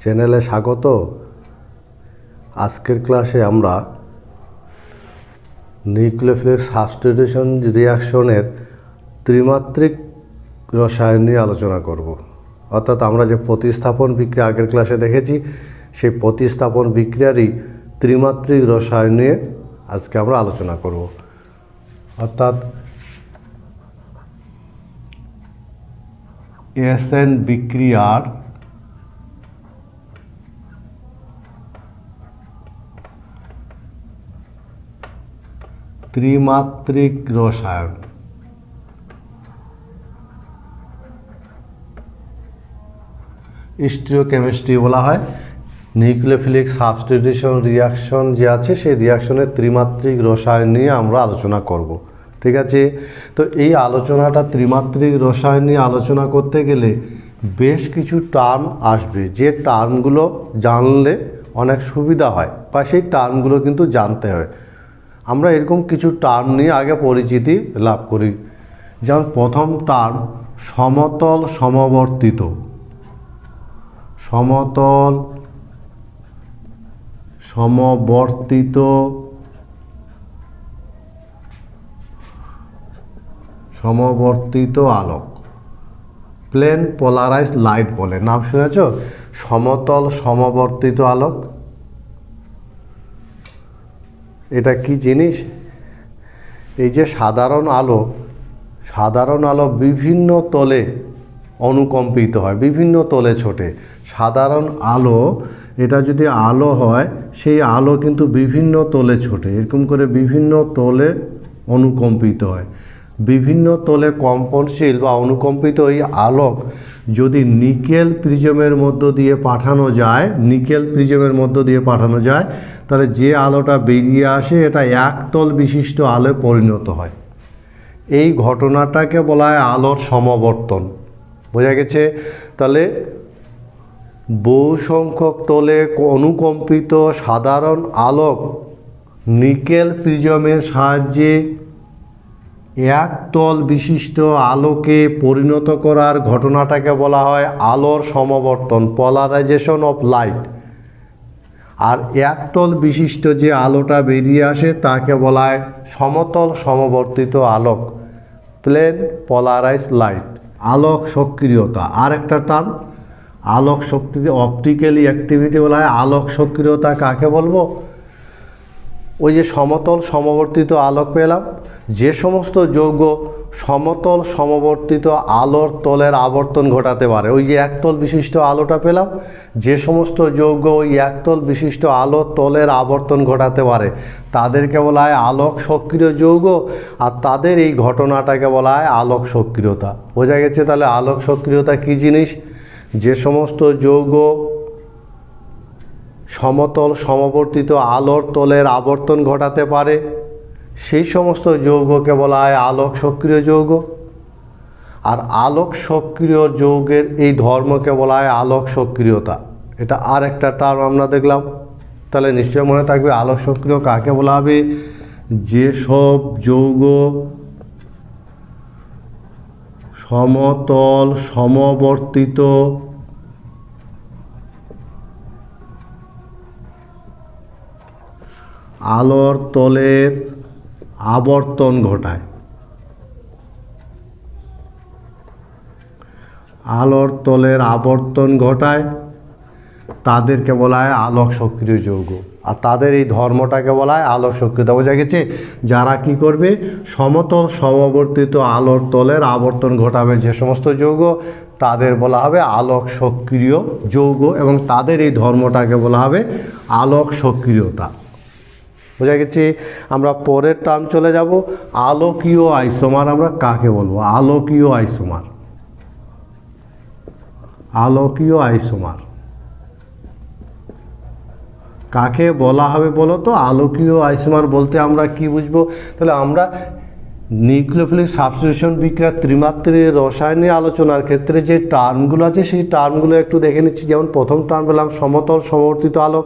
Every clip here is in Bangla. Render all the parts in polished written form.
চ্যানেলে স্বাগত। আজকের ক্লাসে আমরা নিউক্লিওফিলিক সাবস্টিটিউশন রিঅ্যাকশনের ত্রিমাত্রিক রসায়ন নিয়ে আলোচনা করব। অর্থাৎ আমরা যে প্রতিস্থাপন বিক্রিয়া আগের ক্লাসে দেখেছি, সেই প্রতিস্থাপন বিক্রিয়ারই ত্রিমাত্রিক রসায়ন নিয়ে আজকে আমরা আলোচনা করব। অর্থাৎ এসএন বিক্রিয়ার ত্রিমাত্রিক রসায়ন। স্টিরিওকেমিস্ট্রি বলা হয় নিউক্লিওফিলিক সাবস্টিটিউশন রিঅ্যাকশন যে আছে সেই রিঅ্যাকশনের ত্রিমাত্রিক রসায়ন নিয়ে আমরা আলোচনা করব। ঠিক আছে, তো এই আলোচনাটা ত্রিমাত্রিক রসায়ন নিয়ে আলোচনা করতে গেলে বেশ কিছু টার্ম আসবে, যে টার্মগুলো জানলে অনেক সুবিধা হয় বা সেই টার্মগুলো কিন্তু জানতে হয়। আমরা এরকম কিছু টার্ম নিয়ে আগে পরিচিতি লাভ করি। যেমন প্রথম টার্ম সমতল সমবর্তিত। সমতল সমবর্তিত সমবর্তিত আলোক, প্লেন পোলারাইজ লাইট বলে। নাম শুনেছ? সমতল সমবর্তিত আলোক। এটা কি জিনিস? এই যে সাধারণ আলো বিভিন্ন তলে অনুকম্পিত হয়, বিভিন্ন তলে ছোটে। সাধারণ আলো, এটা যদি আলো হয়, সেই আলো কিন্তু বিভিন্ন তলে ছোটে, এরকম করে বিভিন্ন তলে অনুকম্পিত হয়। বিভিন্ন তলে কম্পনশীল বা অনুকম্পিত এই আলোক যদি নিকেল প্রিজমের মধ্য দিয়ে পাঠানো যায়, তাহলে যে আলোটা বেরিয়ে আসে এটা একতল বিশিষ্ট আলোয় পরিণত হয়। এই ঘটনাটাকে বলা হয় আলোর সমবর্তন। বোঝা গেছে? তাহলে বহু সংখ্যক তলে অনুকম্পিত সাধারণ আলোক নিকেল প্রিজমের সাহায্যে একতল বিশিষ্ট আলোকে পরিণত করার ঘটনাটাকে বলা হয় আলোর সমবর্তন, পলারাইজেশন অফ লাইট। আর একতল বিশিষ্ট যে আলোটা বেরিয়ে আসে তাকে বলা হয় সমতল সমবর্তিত আলোক, প্লেন পোলারাইজ লাইট। আলোক সক্রিয়তা আর একটা টার্ম। আলোক শক্তি, অপটিক্যালি অ্যাক্টিভিটি বলা হয় আলোক সক্রিয়তা। কাকে বলবো? ওই যে সমতল সমবর্তিত আলোক পেলাম, যে সমস্ত যৌগ সমতল সমবর্তিত আলোর তলের আবর্তন ঘটাতে পারে, ওই যে একতল বিশিষ্ট আলোটা পেলাম, যে সমস্ত যৌগ ওই একতল বিশিষ্ট আলোর তলের আবর্তন ঘটাতে পারে তাদেরকে বলা হয় আলোক সক্রিয় যৌগ। আর তাদের এই ঘটনাটাকে বলা হয় আলোক সক্রিয়তা। বোঝা গেছে? তাহলে আলোক সক্রিয়তা কী জিনিস? যে সমস্ত যৌগ সমতল সমবর্তিত আলোর তলের আবর্তন ঘটাতে পারে সেই সমস্ত যৌগকে বলা হয় আলোক সক্রিয় যৌগ। আর আলোক সক্রিয় যৌগের এই ধর্মকে বলা হয় আলোক সক্রিয়তা। এটা আর একটা টার্ম আমরা দেখলাম। তাহলে নিশ্চয় মনে থাকবে আলোক সক্রিয় কাকে বলা হবে? যেসব যৌগ সমতল সমবর্তিত আলোর তলের আবর্তন ঘটায়, তাদেরকে বলা হয় আলোক সক্রিয় যৌগ। আর তাদের এই ধর্মটাকে বলা হয় আলোক সক্রিয়তা। বোঝা গেছে? যারা কি করবে? সমতল সমবর্তিত আলোর তলের আবর্তন ঘটাবে যে সমস্ত যৌগ, তাদের বলা হবে আলোক সক্রিয় যৌগ, এবং তাদের এই ধর্মটাকে বলা হবে আলোক সক্রিয়তা। বোঝা গেছে? আমরা পরের টার্ম চলে যাব। আলোকীয় আইসোমার আমরা কাকে বলবো? আলোকীয় আইসোমার কাকে বলা হবে বলো তো? আলোকীয় আইসোমার বলতে আমরা কি বুঝবো? তাহলে আমরা নিউক্লিওফিলিক সাবস্টিটিউশন বিক্রিয়ার ত্রিমাত্রিক রসায়নের আলোচনার ক্ষেত্রে যে টার্মগুলো আছে সেই টার্মগুলো একটু দেখে নিচ্ছি। যেমন প্রথম টার্ম পেলাম সমতল সমবর্তিত আলোক,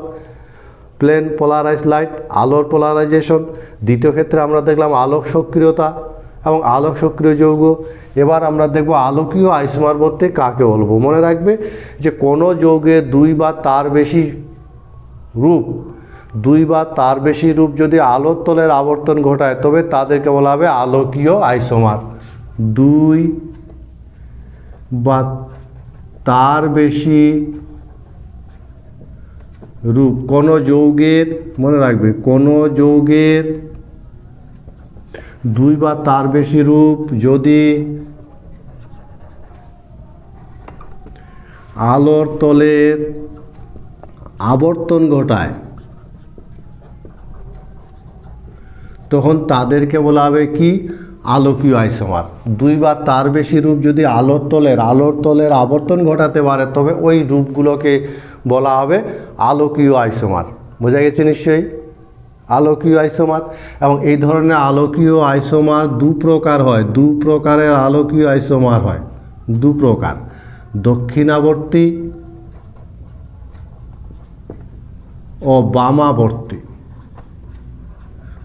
প্লেন পোলারাইজ লাইট, আলোর পোলারাইজেশন। দ্বিতীয় ক্ষেত্রে আমরা দেখলাম আলোক সক্রিয়তা। এবং আলোক সক্রিয় যৌগ। এবার আমরা দেখব আলোকীয় আইসোমার বলতে কাকে বলবো। মনে রাখবে যে কোনো যৌগের দুই বা তার বেশি রূপ যদি আলোর তলের আবর্তন ঘটায় তবে তাদেরকে বলা হবে আলোকীয় আইসোমার। দুই বা তার বেশি রূপ কোনো যৌগের, মনে রাখবে কোনো যৌগের দুই বা তার বেশি রূপ যদি আলোর তলের আবর্তন ঘটায় তখন তাদেরকে বলা হবে কি আলোকীয় আইসোমার। দুই বা তার বেশি রূপ যদি আলোর তলের আবর্তন ঘটাতে পারে তবে ওই রূপগুলোকে বলা হবে আলোকীয় আইসোমার। বোঝা গেছে নিশ্চয়ই আলোকীয় আইসোমার। এবং এই ধরনের আলোকীয় আইসোমার দু প্রকার হয়, দু প্রকারের আলোকীয় আইসোমার হয়, দু প্রকার, দক্ষিণাবর্তী ও বামাবর্তী।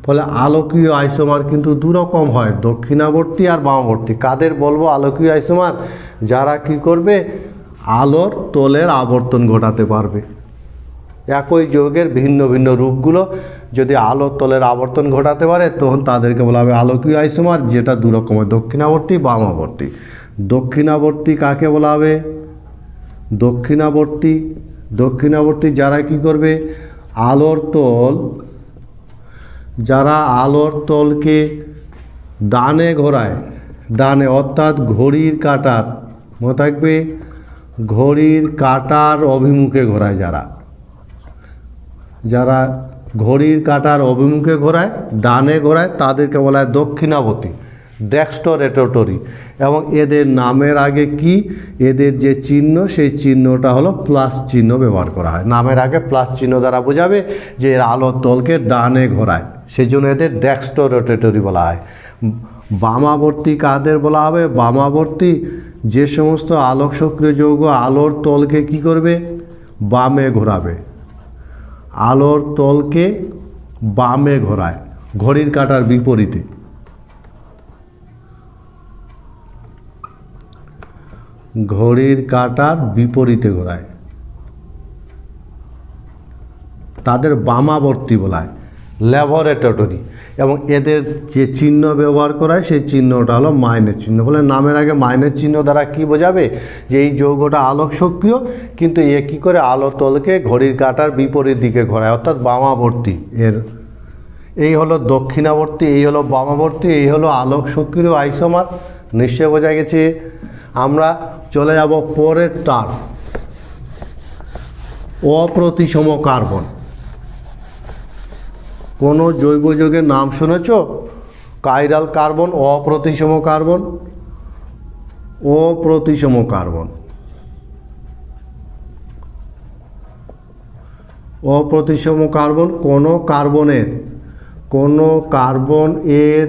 ফলে আলোকীয় আইসোমার কিন্তু দু রকম হয়, দক্ষিণাবর্তী আর বামাবর্তী। কাদের বলবো আলোকীয় আইসোমার? যারা কি করবে আলোর তলের আবর্তন ঘটাতে পারবে। একই যৌগের ভিন্ন ভিন্ন রূপগুলো যদি আলোর তলের আবর্তন ঘটাতে পারে তখন তাদেরকে বলা হবে আলোকীয় আইসোমার, যেটা দু রকমের, দক্ষিণাবর্তী বামাবর্তী। দক্ষিণাবর্তী কাকে বলা হবে? দক্ষিণাবর্তী যারা কি করবে যারা আলোর তলকে ডানে ঘোরায়, ডানে অর্থাৎ ঘড়ির কাঁটার, মনে থাকবে ঘড়ির কাঁটার অভিমুখে ঘোরায়, যারা ঘড়ির কাঁটার অভিমুখে ঘোরায়, ডানে ঘোরায়, তাদেরকে বলা হয় দক্ষিণাবর্তী, ডেক্সট্রোরেটরি। এবং এদের নামের আগে কি, এদের যে চিহ্ন সেই চিহ্নটা হলো প্লাস চিহ্ন ব্যবহার করা হয়। নামের আগে প্লাস চিহ্ন দ্বারা বোঝাবে যে এর আলোর তলকে ডানে ঘোরায়, সেই জন্য এদের ডেক্সট্রোরেটরি বলা হয়। বামাবর্তী কাদের বলা হবে? বামাবর্তী যে সমস্ত আলোক সক্রিয় যৌগ আলোর তলকে কি করবে বামে ঘোরাবে, আলোর তলকে বামে ঘোরায় ঘড়ির কাঁটার বিপরীতে। ঘড়ির কাঁটার বিপরীতে ঘোরায়, তাদের বামাবর্তী বলা হয়, ল্যাবরেটরি। এবং এদের যে চিহ্ন ব্যবহার করা হয় সেই চিহ্নটা হলো মাইনাস চিহ্ন। বলে নামের আগে মাইনাস চিহ্ন দ্বারা কি বোঝাবে যে এই যৌগটা আলোক সক্রিয়, কিন্তু এ কী করে আলোর তলকে ঘড়ির কাঁটার বিপরীত দিকে ঘোরায়, অর্থাৎ বামাবর্তী। এই হলো দক্ষিণাবর্তী, এই হলো বামাবর্তী, এই হলো আলোক সক্রিয় আইসোমার। নিশ্চয় বোঝা গেছে। আমরা চলে যাব পরের টার্ম, অপ্রতিসম কার্বন। কোনো জৈব যৌগের নাম শুনেছ? কাইরাল কার্বন, অপ্রতিসম কার্বন, অপ্রতিসম কার্বন, অপ্রতিসম কার্বন। কোনো কার্বন এর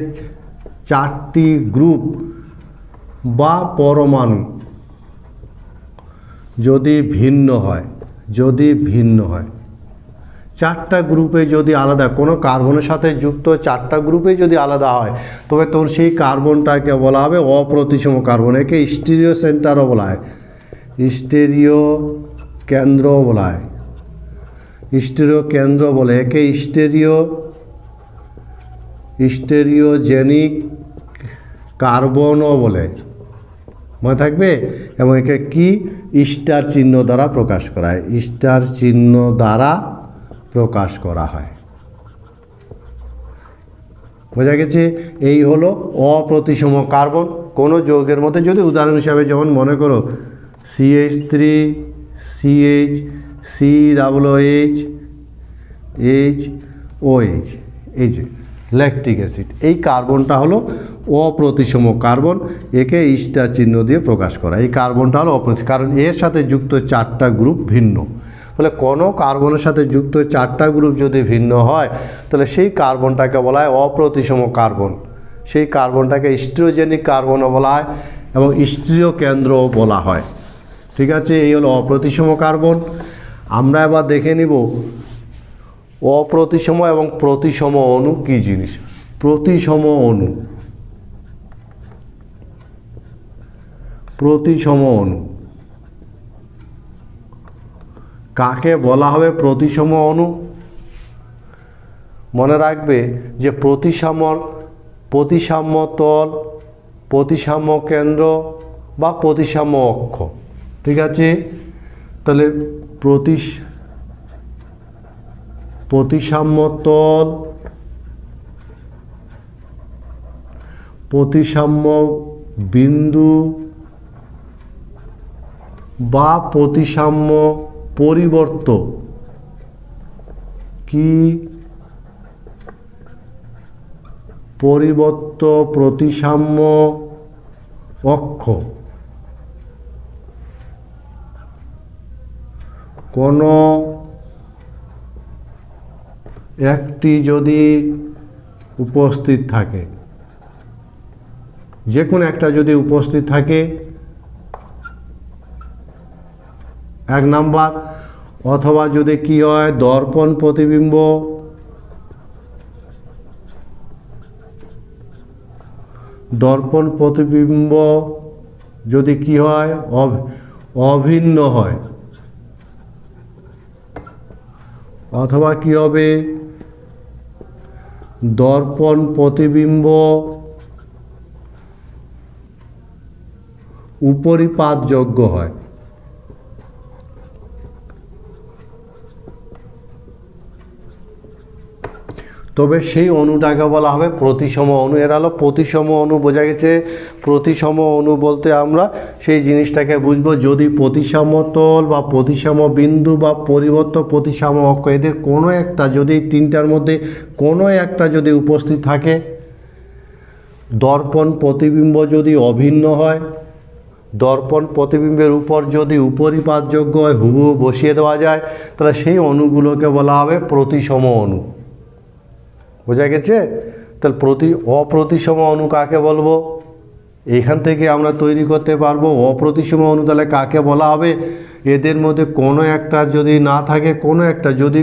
চারটি গ্রুপ বা পরমাণু যদি ভিন্ন হয়, চারটা গ্রুপে যদি আলাদা, কোনো কার্বনের সাথে যুক্ত চারটা গ্রুপে যদি আলাদা হয় তবে তোর সেই কার্বনটাকে বলা হবে অপ্রতিসম কার্বন। একে স্টিরিও সেন্টারও বলা হয়, স্টেরিও কেন্দ্র বলা হয়, স্টেরিও কেন্দ্র বলে। একে স্টেরিওজেনিক কার্বনও বলে, মনে থাকবে। এবং একে কি স্টার চিহ্ন দ্বারা প্রকাশ করা হয়, স্টার চিহ্ন দ্বারা প্রকাশ করা হয়। বোঝা গেছে? এই হলো অপ্রতিসম কার্বন। কোনো যৌগের মধ্যে যদি উদাহরণ হিসাবে যেমন মনে করো CH3 CH COOH HOH, এই যে ল্যাকটিক অ্যাসিড, এই কার্বনটা হলো অপ্রতিসম কার্বন। একে স্টার চিহ্ন দিয়ে প্রকাশ করা। এই কার্বনটা হলো অপ্রতিসম, কারণ এর সাথে যুক্ত চারটা গ্রুপ ভিন্ন। ফলে কোনো কার্বনের সাথে যুক্ত চারটা গ্রুপ যদি ভিন্ন হয় তাহলে সেই কার্বনটাকে বলা হয় অপ্রতিসম কার্বন। সেই কার্বনটাকে স্টিরিওজেনিক কার্বনও বলা হয় এবং স্টিরিও কেন্দ্রও বলা হয়। ঠিক আছে, এই হলো অপ্রতিসম কার্বন। আমরা এবার দেখে নিব অপ্রতিসম এবং প্রতিসম অণু কী জিনিস। প্রতিসম অণু, প্রতিসম অণু। কাকে বলা হবে প্রতিসম অণু? মনে রাখবে যে প্রতিসাম্য তল, প্রতিসাম্য কেন্দ্র বা প্রতিসাম্য অক্ষ। ঠিক আছে, তাহলে প্রতিসাম্য তল, প্রতিসাম্য বিন্দু বা প্রতিসাম্য পরিবর্ত কি পরিবর্ত প্রতিসাম্য অক্ষ। কোনো একটি যদি উপস্থিত থাকে, যে কোনো একটা যদি উপস্থিত থাকে, এক নাম্বার, অথবা যদি কি হয় দর্পণ প্রতিবিম্ব, দর্পণ প্রতিবিম্ব যদি কি হয় অভিন্ন হয়, অথবা কি হবে দর্পণ প্রতিবিম্ব উপরিপাতযোগ্য হয়। তবে সেই অণুটাকে বলা হবে প্রতিসম অণু। এরা হলো প্রতিসম অণু। বোঝা গেছে? প্রতিসম অণু বলতে আমরা সেই জিনিসটাকে বুঝবো যদি প্রতিসাম্য তল বা প্রতিসাম্য বিন্দু বা পরিবর্ত প্রতিসাম্য অক্ষ, এদের কোনো একটা যদি তিনটার মধ্যে কোনো একটা যদি উপস্থিত থাকে, দর্পণ প্রতিবিম্ব যদি অভিন্ন হয়, দর্পণ প্রতিবিম্বের উপর যদি উপরিপাতযোগ্য হয়, হুবহু বসিয়ে দেওয়া যায়, তাহলে সেই অণুগুলোকে বলা হবে প্রতিসম অণু। বোঝা গেছে? তাহলে অপ্রতিসম অণু কাকে বলবো? এইখান থেকে আমরা তৈরি করতে পারবো অপ্রতিসম অণু। তাহলে কাকে বলা হবে? এদের মধ্যে কোনো একটা যদি না থাকে, কোনো একটা যদি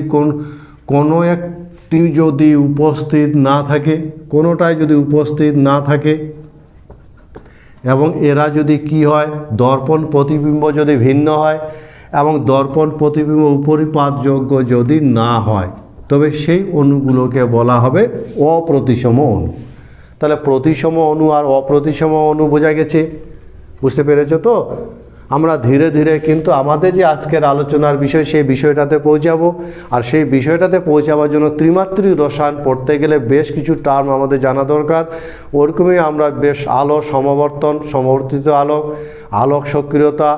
কোনো একটি যদি উপস্থিত না থাকে, কোনোটাই যদি উপস্থিত না থাকে, এবং এরা যদি কি হয় দর্পণ প্রতিবিম্ব যদি ভিন্ন হয় এবং দর্পণ প্রতিবিম্ব উপরিপাতযোগ্য যদি না হয়, তবে সেই অণুগুলোকে বলা হবে অপ্রতিসম অণু। তাহলে প্রতিসম অণু আর অপ্রতিসম অণু বোঝা গেছে? বুঝতে পেরেছো তো? আমরা ধীরে ধীরে কিন্তু আমাদের যে আজকের আলোচনার বিষয় সেই বিষয়টাতে পৌঁছাবো। আর সেই বিষয়টাতে পৌঁছাবার জন্য ত্রিমাত্রিক রসায়ন পড়তে গেলে বেশ কিছু টার্ম আমাদের জানা দরকার। ওরকমই আমরা বেশ আলোর সমবর্তন, সমবর্তিত আলোক, আলোক সক্রিয়তা,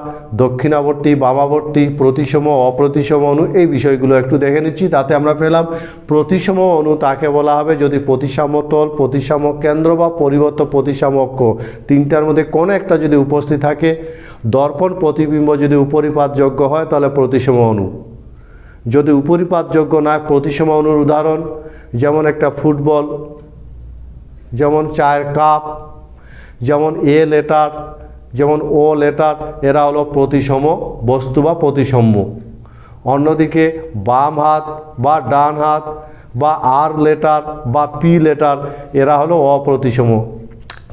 দক্ষিণাবর্তী, বামাবর্তী, প্রতিসম, অপ্রতিসম অণু, এই বিষয়গুলো একটু দেখে নিচ্ছি। তাতে আমরা পেলাম প্রতিসম অণু তাকে বলা হবে যদি প্রতিসাম্য তল, প্রতিসাম্য কেন্দ্র বা পরিবর্ত প্রতিসাম্য অক্ষ তিনটার মধ্যে কোনো একটা যদি উপস্থিত থাকে, দর্পণ প্রতিবিম্ব যদি উপরিপাতযোগ্য হয় তাহলে প্রতিসম অণু। যদি উপরিপাতযোগ্য না, প্রতিসম অণুর উদাহরণ যেমন একটা ফুটবল, যেমন চায়ের কাপ, যেমন এ লেটার, যেমন ও লেটার, এরা হলো প্রতিসম বস্তু বা প্রতিসম্য। অন্যদিকে বাম হাত বা ডান হাত বা আর লেটার বা পি লেটার, এরা হলো অপ্রতিসম।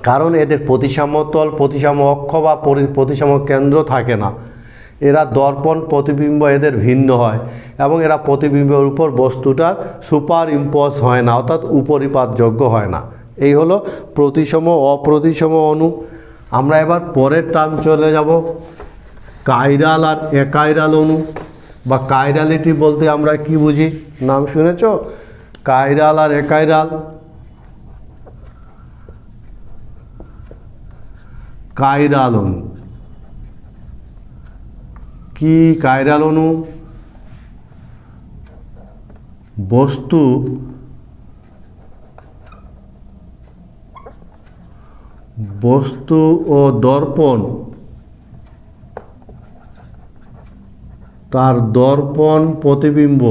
কারণ এদের প্রতিসাম্য তল, প্রতিসাম্য অক্ষ বা প্রতিসাম্য কেন্দ্র থাকে না। এরা দর্পণ প্রতিবিম্ব এদের ভিন্ন হয় এবং এরা প্রতিবিম্বের উপর বস্তুটার সুপার ইম্পোজ হয় না, অর্থাৎ উপরিপাতযোগ্য হয় না। এই হলো প্রতিসম অপ্রতিসম অণু। আমরা এবার পরের টার্ম চলে যাব, কাইরাল আর একাইরাল অণু বা কাইরালিটি বলতে আমরা কি বুঝি? নাম শুনেছ? কাইরাল আর একাইরাল। কাইরাল অণু কি? কাইরাল অণু বস্তু ও দর্পণ, তার দর্পণ প্রতিবিম্ব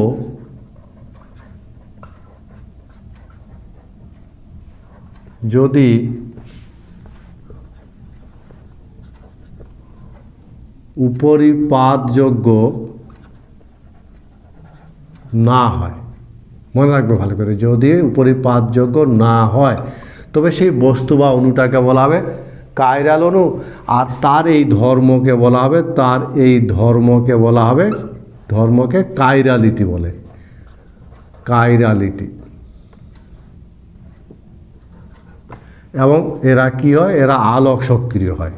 যদি উপরিপাতযোগ্য না হয়, মনে রাখবে ভালো করে, যদি উপরিপাতযোগ্য না হয় তবে সেই বস্তু বা অণুটাকে বলা হবে কাইরাল অণু, আর তার এই ধর্মকে বলা হবে, তার এই ধর্মকে বলা হবে, ধর্মকে কাইরালিটি বলে, কাইরালিটি। এবং এরা কি হয়, এরা আলোক সক্রিয় হয়,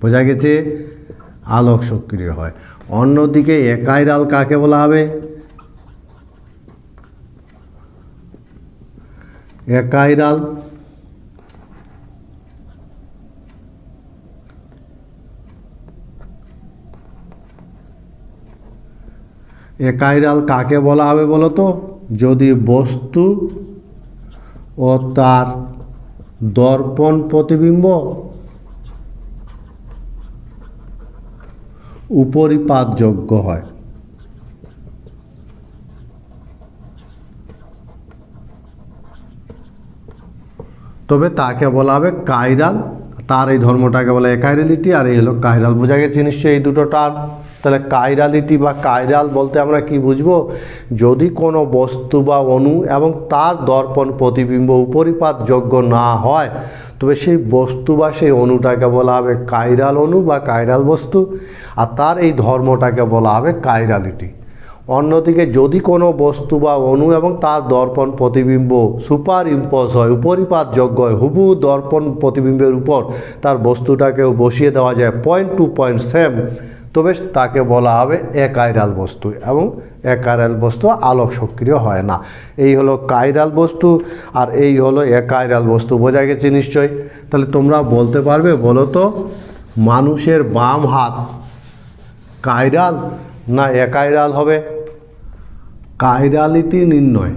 বোঝা গেছে, আলোক সক্রিয় হয়। অন্যদিকে একাইরাল কাকে বলা হবে, একাইরাল একাইরাল কাকে বলা হবে বলো তো, যদি বস্তু ও তার দর্পণ প্রতিবিম্ব উপরিপাতযোগ্য হয়। তবে তাকে বলা হবে কাইরাল, তার এই ধর্মটাকে বলে একাইরালিটি, আর এই হলো কাইরাল। বোঝা গেছে নিশ্চয়ই এই দুটো টার্ম। তাহলে কাইরালিটি বা কাইরাল বলতে আমরা কি বুঝবো, যদি কোনো বস্তু বা অণু এবং তার দর্পণ প্রতিবিম্ব উপরিপাতযোগ্য না হয়, তবে সেই বস্তু বা সেই অণুটাকে বলা হবে কাইরাল অণু বা কাইরাল বস্তু, আর তার এই ধর্মটাকে বলা হবে কাইরালিটি। অন্যদিকে যদি কোনো বস্তু বা অণু এবং তার দর্পণ প্রতিবিম্ব সুপার ইম্পোজ হয়, উপরিপাতযোগ্য হয়, হুবহু দর্পণ প্রতিবিম্বের উপর তার বস্তুটাকেও বসিয়ে দেওয়া যায় পয়েন্ট টু পয়েন্ট সেম, তবে তাকে বলা হবে একাইরাল বস্তু, এবং একাইরাল বস্তু আলোক সক্রিয় হয় না। এই হলো কাইরাল বস্তু আর এই হলো একাইরাল বস্তু। বোঝা গেছে নিশ্চয়। তাহলে তোমরা বলতে পারবে, বলো তো মানুষের বাম হাত কাইরাল না একাইরাল হবে? কাইরালিটি নির্ণয়,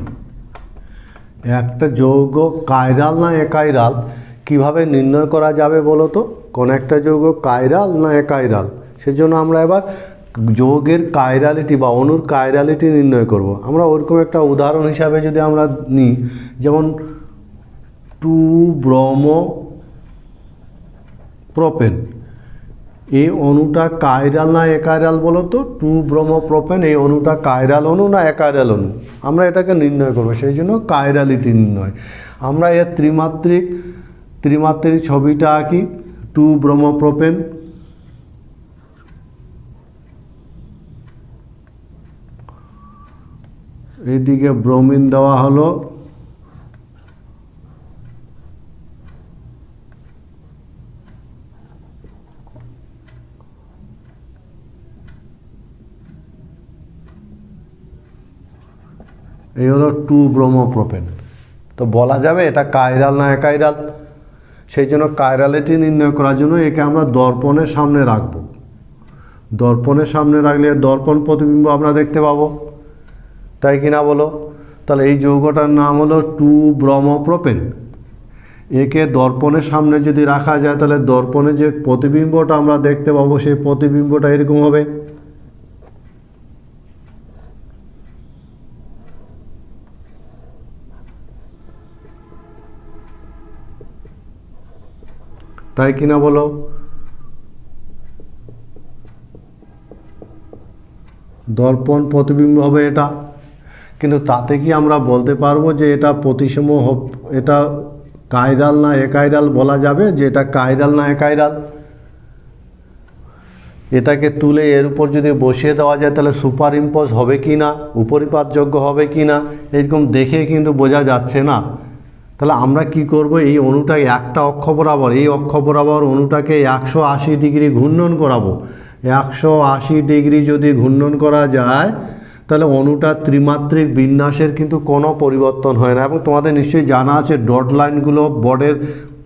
একটা যৌগ কাইরাল না একাইরাল কিভাবে নির্ণয় করা যাবে বলো তো? কোন একটা যৌগ কাইরাল না একাইরাল, সেজন্য আমরা এবার যৌগের কাইরালিটি বা অণুর কাইরালিটি নির্ণয় করব। আমরা ওরকম একটা উদাহরণ হিসাবে যদি আমরা নিই, যেমন 2-ব্রোমো-প্রোপেন, এই অণুটা কাইরাল না একাইরাল বলো তো? 2-ব্রোমো-প্রোপেন এই অণুটা কাইরাল অণু না একাইরাল অণু, আমরা এটাকে নির্ণয় করবো, সেই জন্য কাইরালিটি নির্ণয়। আমরা এর ত্রিমাত্রিক ছবিটা আঁকি। 2-ব্রোমো-প্রোপেন, এইদিকে ব্রোমিন দেওয়া হলো, এই হলো 2-ব্রোমো-প্রোপেন। তো বলা যাবে এটা কাইরাল না একাইরাল? সেই জন্য কাইরালিটি নির্ণয় করার জন্য একে আমরা দর্পণের সামনে রাখব। দর্পণের সামনে রাখলে দর্পণ প্রতিবিম্ব আমরা দেখতে পাবো, তাই কিনা বলো? তাহলে এই যৌগটার নাম হলো 2-ব্রোমো-প্রোপেন। একে দর্পণের সামনে যদি রাখা যায়, তাহলে দর্পণে যে প্রতিবিম্বটা আমরা দেখতে পাবো সেই প্রতিবিম্বটা এরকম হবে। তাই কিনা বলো? দর্পণ প্রতিবিম্ব হবে এটা। কিন্তু তাতে কি আমরা বলতে পারবো যে এটা প্রতিসম, এটা কাইরাল না একাইরাল বলা যাবে যে এটা কাইরাল না একাইরাল? এটাকে তুলে এর উপর যদি বসিয়ে দেওয়া যায় তাহলে সুপার ইম্পোজ হবে কি না, উপরিপাতযোগ্য হবে কি না, এরকম দেখে কিন্তু বোঝা যাচ্ছে না। তাহলে আমরা কি করব, এই অণুটাকে একটা অক্ষ বরাবর, এই অক্ষ বরাবর অণুটাকে 180 ডিগ্রি ঘূর্ণন করাবো। 180 ডিগ্রি যদি ঘূর্ণন করা যায়, তাহলে অণুটার ত্রিমাত্রিক বিন্যাসের কিন্তু কোনো পরিবর্তন হয় না। এবং তোমাদের নিশ্চয়ই জানা আছে ডট লাইনগুলো বোর্ডের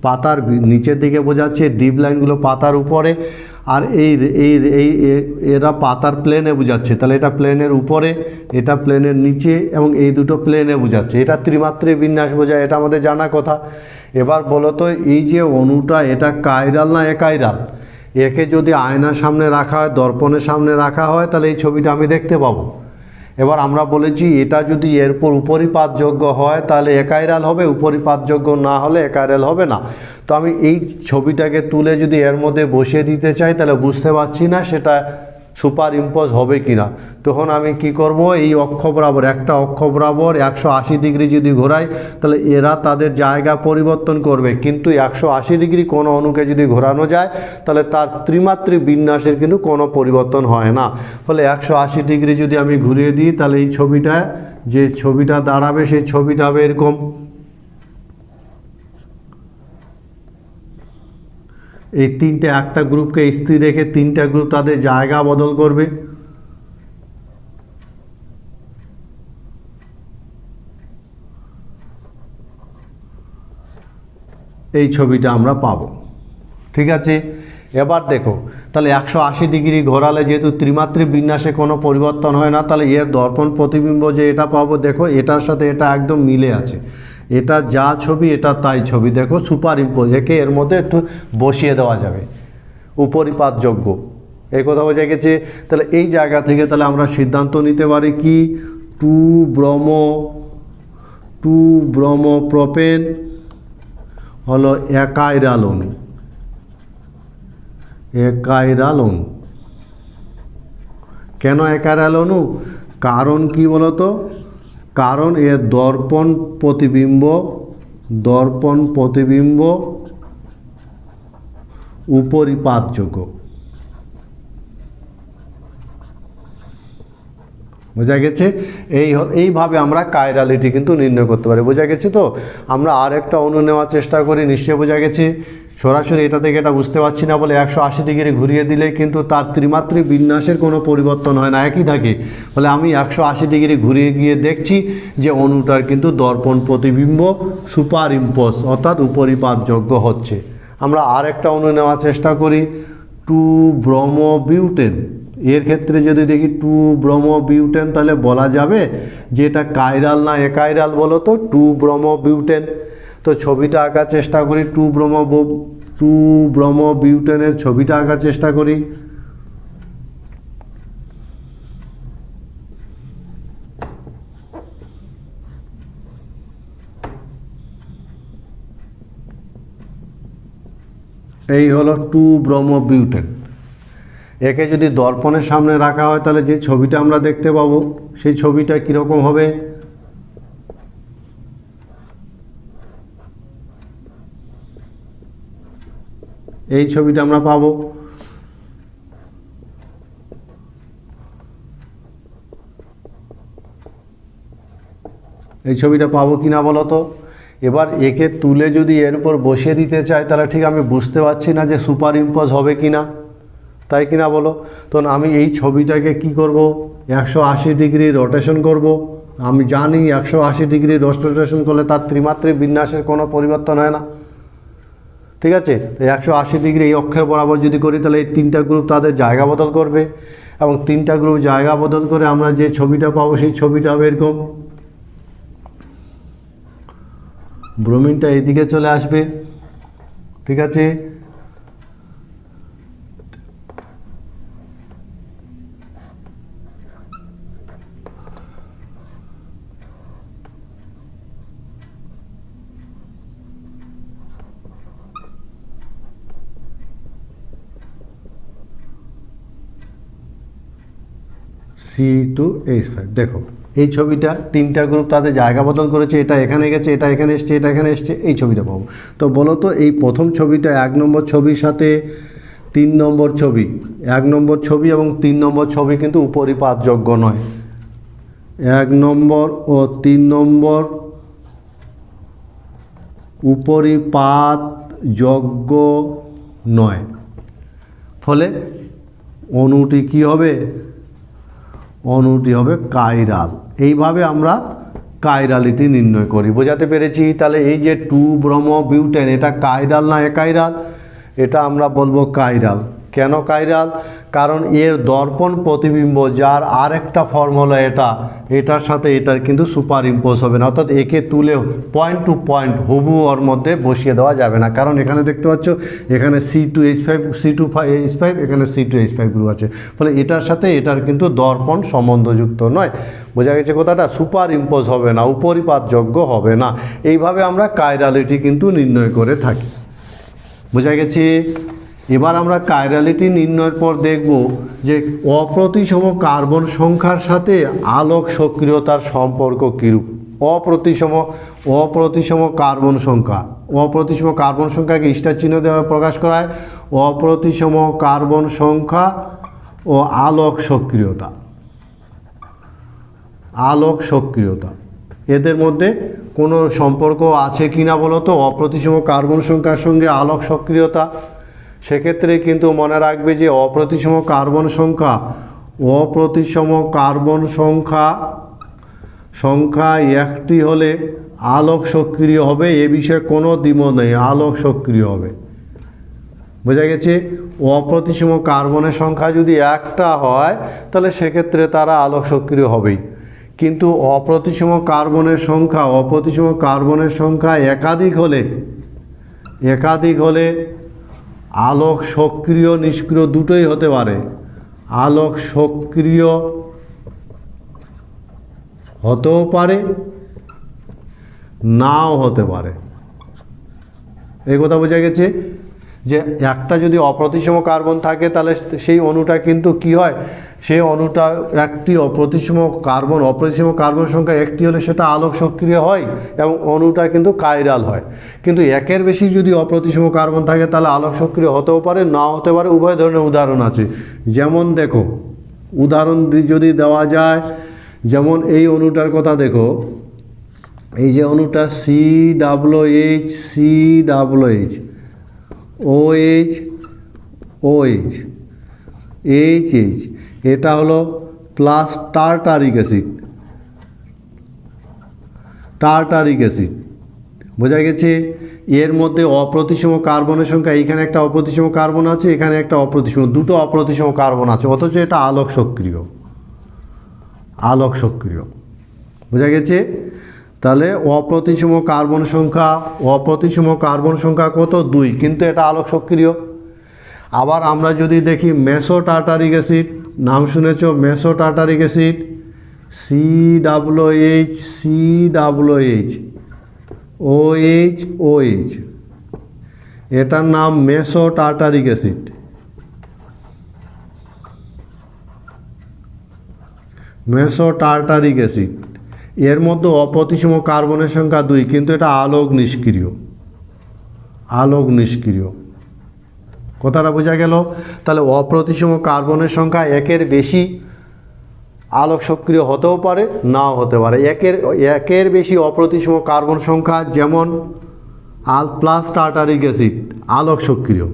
পাতার নিচের দিকে বোঝাচ্ছে, ডিপ লাইনগুলো পাতার উপরে, আর এরা পাতার প্লেনে বোঝাচ্ছে। তাহলে এটা প্লেনের উপরে, এটা প্লেনের নিচে, এবং এই দুটো প্লেনে বোঝাচ্ছে। এটা ত্রিমাত্রিক বিন্যাস বোঝায়, এটা আমাদের জানা কথা। এবার বলো তো এই যে অণুটা, এটা কাইরাল না একাইরাল? একে যদি আয়নার সামনে রাখা হয়, দর্পণের সামনে রাখা হয়, তাহলে এই ছবিটা আমি দেখতে পাবো। এবার আমরা বলেছি এটা যদি এরপর উপরিপাতযোগ্য হয় তাহলে একাইরাল হবে, উপরিপাতযোগ্য না হলে একাইরাল হবে না। তো আমি এই ছবিটাকে তুলে যদি এর মধ্যে বসিয়ে দিতে চাই, তাহলে বুঝতে পারছি না সেটা সুপার ইম্পোজ হবে কি না। তখন আমি কি করব, এই অক্ষ বরাবর একটা অক্ষ বরাবর 180 ডিগ্রি যদি ঘোরাই তাহলে এরা তাদের জায়গা পরিবর্তন করবে, কিন্তু 180 ডিগ্রি কোনো অণুকে যদি ঘোরানো যায় তাহলে তার ত্রিমাত্রিক বিন্যাসের কিন্তু কোনো পরিবর্তন হয় না। ফলে 180 ডিগ্রি যদি আমি ঘুরিয়ে দিই তাহলে এই ছবিটা, যে ছবিটা দাঁড়াবে সেই ছবিটা হবে এরকম। এই তিনটে, একটা গ্রুপকে স্থির রেখে তিনটা গ্রুপ তাদের জায়গা বদল করবে। এই ছবিটা আমরা পাবো। ঠিক আছে, এবার দেখো তাহলে 180 ডিগ্রি ঘোরালে যেহেতু ত্রিমাত্রিক বিন্যাসে কোনো পরিবর্তন হয় না, তাহলে এর দর্পণ প্রতিবিম্ব যে এটা পাবো, দেখো এটার সাথে এটা একদম মিলে আছে, এটা যা ছবি এটা তাই ছবি। দেখো সুপার ইম্পোজ, একে এর মধ্যে একটু বসিয়ে দেওয়া যাবে, উপরিপাতযোগ্য, এই কথা বোঝা গেছে। তাহলে এই জায়গা থেকে তাহলে আমরা সিদ্ধান্ত নিতে পারি কি, 2 ব্রোমোপ্রোপেন হলো একাইরাল অণু। একাইরাল অণু কেন একাইরাল অণু? কারণ কি বলতো, কারণ এর দর্পণ প্রতিবিম্ব উপরিপাতযোগ্য। বোঝা গেছে? এইভাবে আমরা কাইরালিটি কিন্তু নির্ণয় করতে পারি। বোঝা গেছে তো? আমরা আর একটা অণু নেওয়ার চেষ্টা করি, নিশ্চয়ই বোঝা গেছে। সরাসরি এটা থেকে এটা বুঝতে পারছি না বলে 180 ডিগ্রি ঘুরিয়ে দিলে কিন্তু তার ত্রিমাত্রিক বিন্যাসের কোনো পরিবর্তন হয় না, একই থাকে। ফলে আমি 180 ডিগ্রি ঘুরিয়ে গিয়ে দেখছি যে অণুটার কিন্তু দর্পণ প্রতিবিম্ব সুপার ইম্পোজ অর্থাৎ উপরিপাতযোগ্য হচ্ছে। আমরা আর একটা অণু নেওয়ার চেষ্টা করি, 2-ব্রোমোবিউটেন। এর ক্ষেত্রে যদি দেখি 2-ব্রোমোবিউটেন, তাহলে বলা যাবে যে এটা কাইরাল না একাইরাল বলো তো, 2-ব্রোমোবিউটেন। তো ছবিটা আঁকার চেষ্টা করি, 2-ব্রোমোবিউটেনের ছবিটা আঁকার চেষ্টা করি। এই হলো 2-ব্রোমোবিউটেন। একে যদি দর্পণের সামনে রাখা হয় তাহলে যে ছবিটা আমরা দেখতে পাবো সেই ছবিটা কীরকম হবে, এই ছবিটা আমরা পাবো। এই ছবিটা পাবো কি না বলো তো? এবার একে তুলে যদি এর উপর বসিয়ে দিতে চাই তাহলে ঠিক আমি বুঝতে পারছি না যে সুপার ইম্পোজ হবে কি না, তাই কি না বলো? তখন আমি এই ছবিটাকে কি করব, 180 ডিগ্রি রোটেশন করব। আমি জানি 180 ডিগ্রি রোটেশন করলে তার ত্রিমাত্রিক বিন্যাসের কোনো পরিবর্তন হয় না। ঠিক আছে, তো 180 ডিগ্রি এই অক্ষের বরাবর যদি করি তাহলে এই তিনটা গ্রুপ তাদের জায়গা বদল করবে, এবং তিনটা গ্রুপ জায়গা বদল করে আমরা যে ছবিটা পাবো সেই ছবিটা হবে এরকম। ব্রোমিনটা এইদিকে চলে আসবে। ঠিক আছে, C2H5। দেখো এই ছবিটা তিনটা গ্রুপ তাদের জায়গা বদল করেছে, এটা এখানে গেছে, এটা এখানে এসছে, এটা এখানে এসছে, এই ছবিটা পাবো। তো বলো তো এই প্রথম ছবিটা 1 নম্বর ছবির সাথে 3 নম্বর ছবি, 1 নম্বর ছবি এবং 3 নম্বর ছবি কিন্তু উপরিপাতযোগ্য নয়। 1 নম্বর ও 3 নম্বর উপরিপাতযোগ্য নয়, ফলে অণুটি কি হবে, অণুটি হবে কাইরাল। এইভাবে আমরা কাইরালিটি নির্ণয় করি। বোঝাতে পেরেছি? তাহলে এই যে 2-ব্রোমোবিউটেন এটা কাইরাল না একাইরাল? এটা আমরা বলবো কাইরাল। কেন কাইরাল? কারণ এর দর্পণ প্রতিবিম্ব যার আর একটা ফর্ম হলো এটা, এটার সাথে এটার কিন্তু সুপার ইম্পোজ হবে না, অর্থাৎ একে তুলে পয়েন্ট টু পয়েন্ট হুবহু ওর মধ্যে বসিয়ে দেওয়া যাবে না। কারণ এখানে দেখতে পাচ্ছ এখানে C2H5 এখানে C2H5 গ্রুপ আছে, ফলে এটার সাথে এটার কিন্তু দর্পণ সম্বন্ধযুক্ত নয়। বোঝা গেছে কথাটা? সুপার ইম্পোজ হবে না, উপরিপাতযোগ্য হবে না। এইভাবে আমরা কাইরালিটি কিন্তু নির্ণয় করে থাকি। বোঝা গেছে? এবার আমরা কাইরালিটি নির্ণয়ের পর দেখব যে অপ্রতিসম কার্বন সংখ্যার সাথে আলোক সক্রিয়তার সম্পর্ক কীরূপ। অপ্রতিসম কার্বন সংখ্যা, অপ্রতিসম কার্বন সংখ্যাকে স্টার চিহ্ন দেওয়া প্রকাশ করায় অপ্রতিসম কার্বন সংখ্যা ও আলোক সক্রিয়তা। আলোক সক্রিয়তা এদের মধ্যে কোনো সম্পর্ক আছে কি না বলো তো? অপ্রতিসম কার্বন সংখ্যার সঙ্গে আলোক সক্রিয়তা। সেক্ষেত্রে কিন্তু মনে রাখবে যে অপ্রতিসম কার্বন সংখ্যা একটি হলে আলোক সক্রিয় হবে, এ বিষয়ে কোনো দ্বিমত নেই, আলোক সক্রিয় হবে। বোঝা গেছে? অপ্রতিসম কার্বনের সংখ্যা যদি একটা হয় তাহলে সেক্ষেত্রে তারা আলোক সক্রিয় হবেই, কিন্তু অপ্রতিসম কার্বনের সংখ্যা একাধিক হলে আলোক সক্রিয় নিষ্ক্রিয় দুটোই হতে পারে। আলোক সক্রিয় হতেও পারে, নাও হতে পারে। এই কথা বোঝা গেছে যে একটা যদি অপ্রতিসম কার্বন থাকে তাহলে সেই অণুটা কিন্তু কি হয়, সেই অণুটা একটি অপ্রতিসম কার্বন সংখ্যা একটি হলে সেটা আলোক সক্রিয় হয় এবং অণুটা কিন্তু কাইরাল হয়। কিন্তু একের বেশি যদি অপ্রতিসম কার্বন থাকে তাহলে আলোক সক্রিয় হতেও পারে, নাও হতে পারে। উভয় ধরনের উদাহরণ আছে। যেমন দেখো, উদাহরণ যদি দেওয়া যায়, যেমন এই অণুটার কথা দেখো, এই যে অণুটা COOH OH OH HH, এটা হলো প্লাস টার্টারিক অ্যাসিড। বোঝা গেছে? এর মধ্যে অপ্রতিসম কার্বনের সংখ্যা, এইখানে একটা অপ্রতিসম কার্বন আছে, এখানে একটা দুটো অপ্রতিসম কার্বন আছে, অথচ এটা আলোক সক্রিয়। বোঝা গেছে? তাহলে অপ্রতিসম কার্বন সংখ্যা কত? 2, কিন্তু এটা আলোক সক্রিয়। আবার আমরা যদি দেখি মেসোটার্টারিক অ্যাসিড, নাম শুনেছ মেসোটার্টারিক অ্যাসিড, COOH OH, এটার নাম মেসোটার্টারিক অ্যাসিড। এর মধ্যে অপ্রতিসম কার্বনের সংখ্যা 2, কিন্তু এটা আলোক নিষ্ক্রিয়। কথাটা বোঝা গেল? তাহলে অপ্রতিসম কার্বনের সংখ্যা একের বেশি আলোক সক্রিয় হতেও পারে, নাও হতে পারে। একের বেশি অপ্রতিসম কার্বন সংখ্যা, যেমন প্লাস টার্টারিক অ্যাসিড, আলোক সক্রিয়।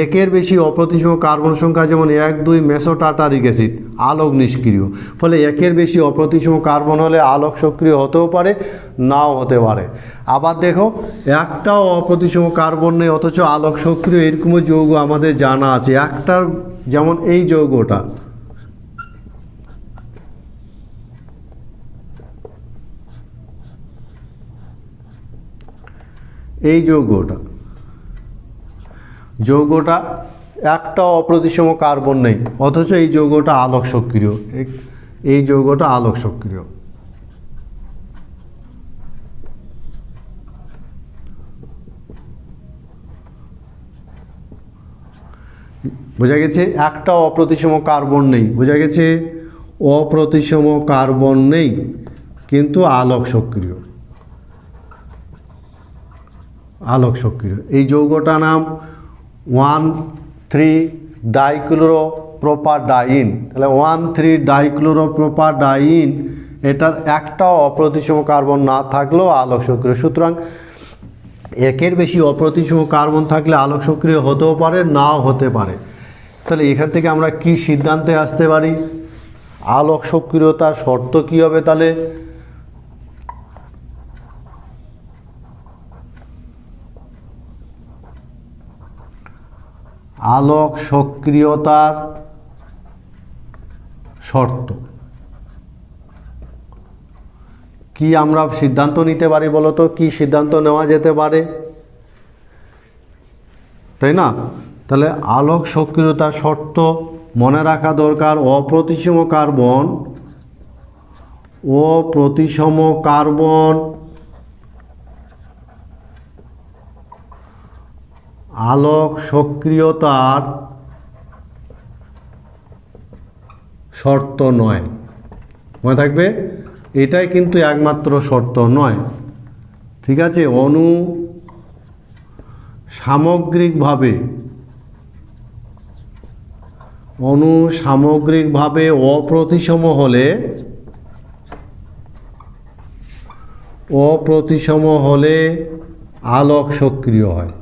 একের বেশি অপ্রতিসম কার্বন সংখ্যা, যেমন 1, 2 মেসোটার্টারিক অ্যাসিড, আলোক নিষ্ক্রিয়। ফলে একের বেশি অপ্রতিসম কার্বন হলে আলোক সক্রিয় হতেও পারে, নাও হতে পারে। আবার দেখো, একটাও অপ্রতিসম কার্বন নেই অথচ আলোক সক্রিয়, এরকমও যৌগ আমাদের জানা আছে। একটার, যেমন এই যৌগটা, এই যৌগটা একটাও অপ্রতিসম কার্বন নেই অথচ এই যৌগটা আলোক সক্রিয়। বোঝা গেছে? একটাও অপ্রতিসম কার্বন নেই। বোঝা গেছে? অপ্রতিসম কার্বন নেই কিন্তু আলোক সক্রিয়। এই যৌগটা নাম 1,3-ডাইক্লোরোপ্রোপাডাইন। তাহলে 1,3-ডাইক্লোরোপ্রোপাডাইন, এটার একটাও অপ্রতিসম কার্বন না থাকলেও আলোক সক্রিয়। সুতরাং একের বেশি অপ্রতিসম কার্বন থাকলে আলোক সক্রিয় হতেও পারে, নাও হতে পারে। তাহলে এখান থেকে আমরা কি সিদ্ধান্তে আসতে পারি? আলোক সক্রিয়তার শর্ত কী হবে? তাহলে আলোক সক্রিয়তার শর্ত কি আমরা সিদ্ধান্ত নিতে পারি বলো তো? কি সিদ্ধান্ত নেওয়া যেতে পারে, তাই না? তাহলে আলোক সক্রিয়তার শর্ত মনে রাখা দরকার, অপ্রতিসম কার্বন আলোক সক্রিয়তার শর্ত নয়। মনে থাকবে, এটাই কিন্তু একমাত্র শর্ত নয়। ঠিক আছে, অণু সামগ্রিকভাবে অপ্রতিসম হলে আলোক সক্রিয় হয়।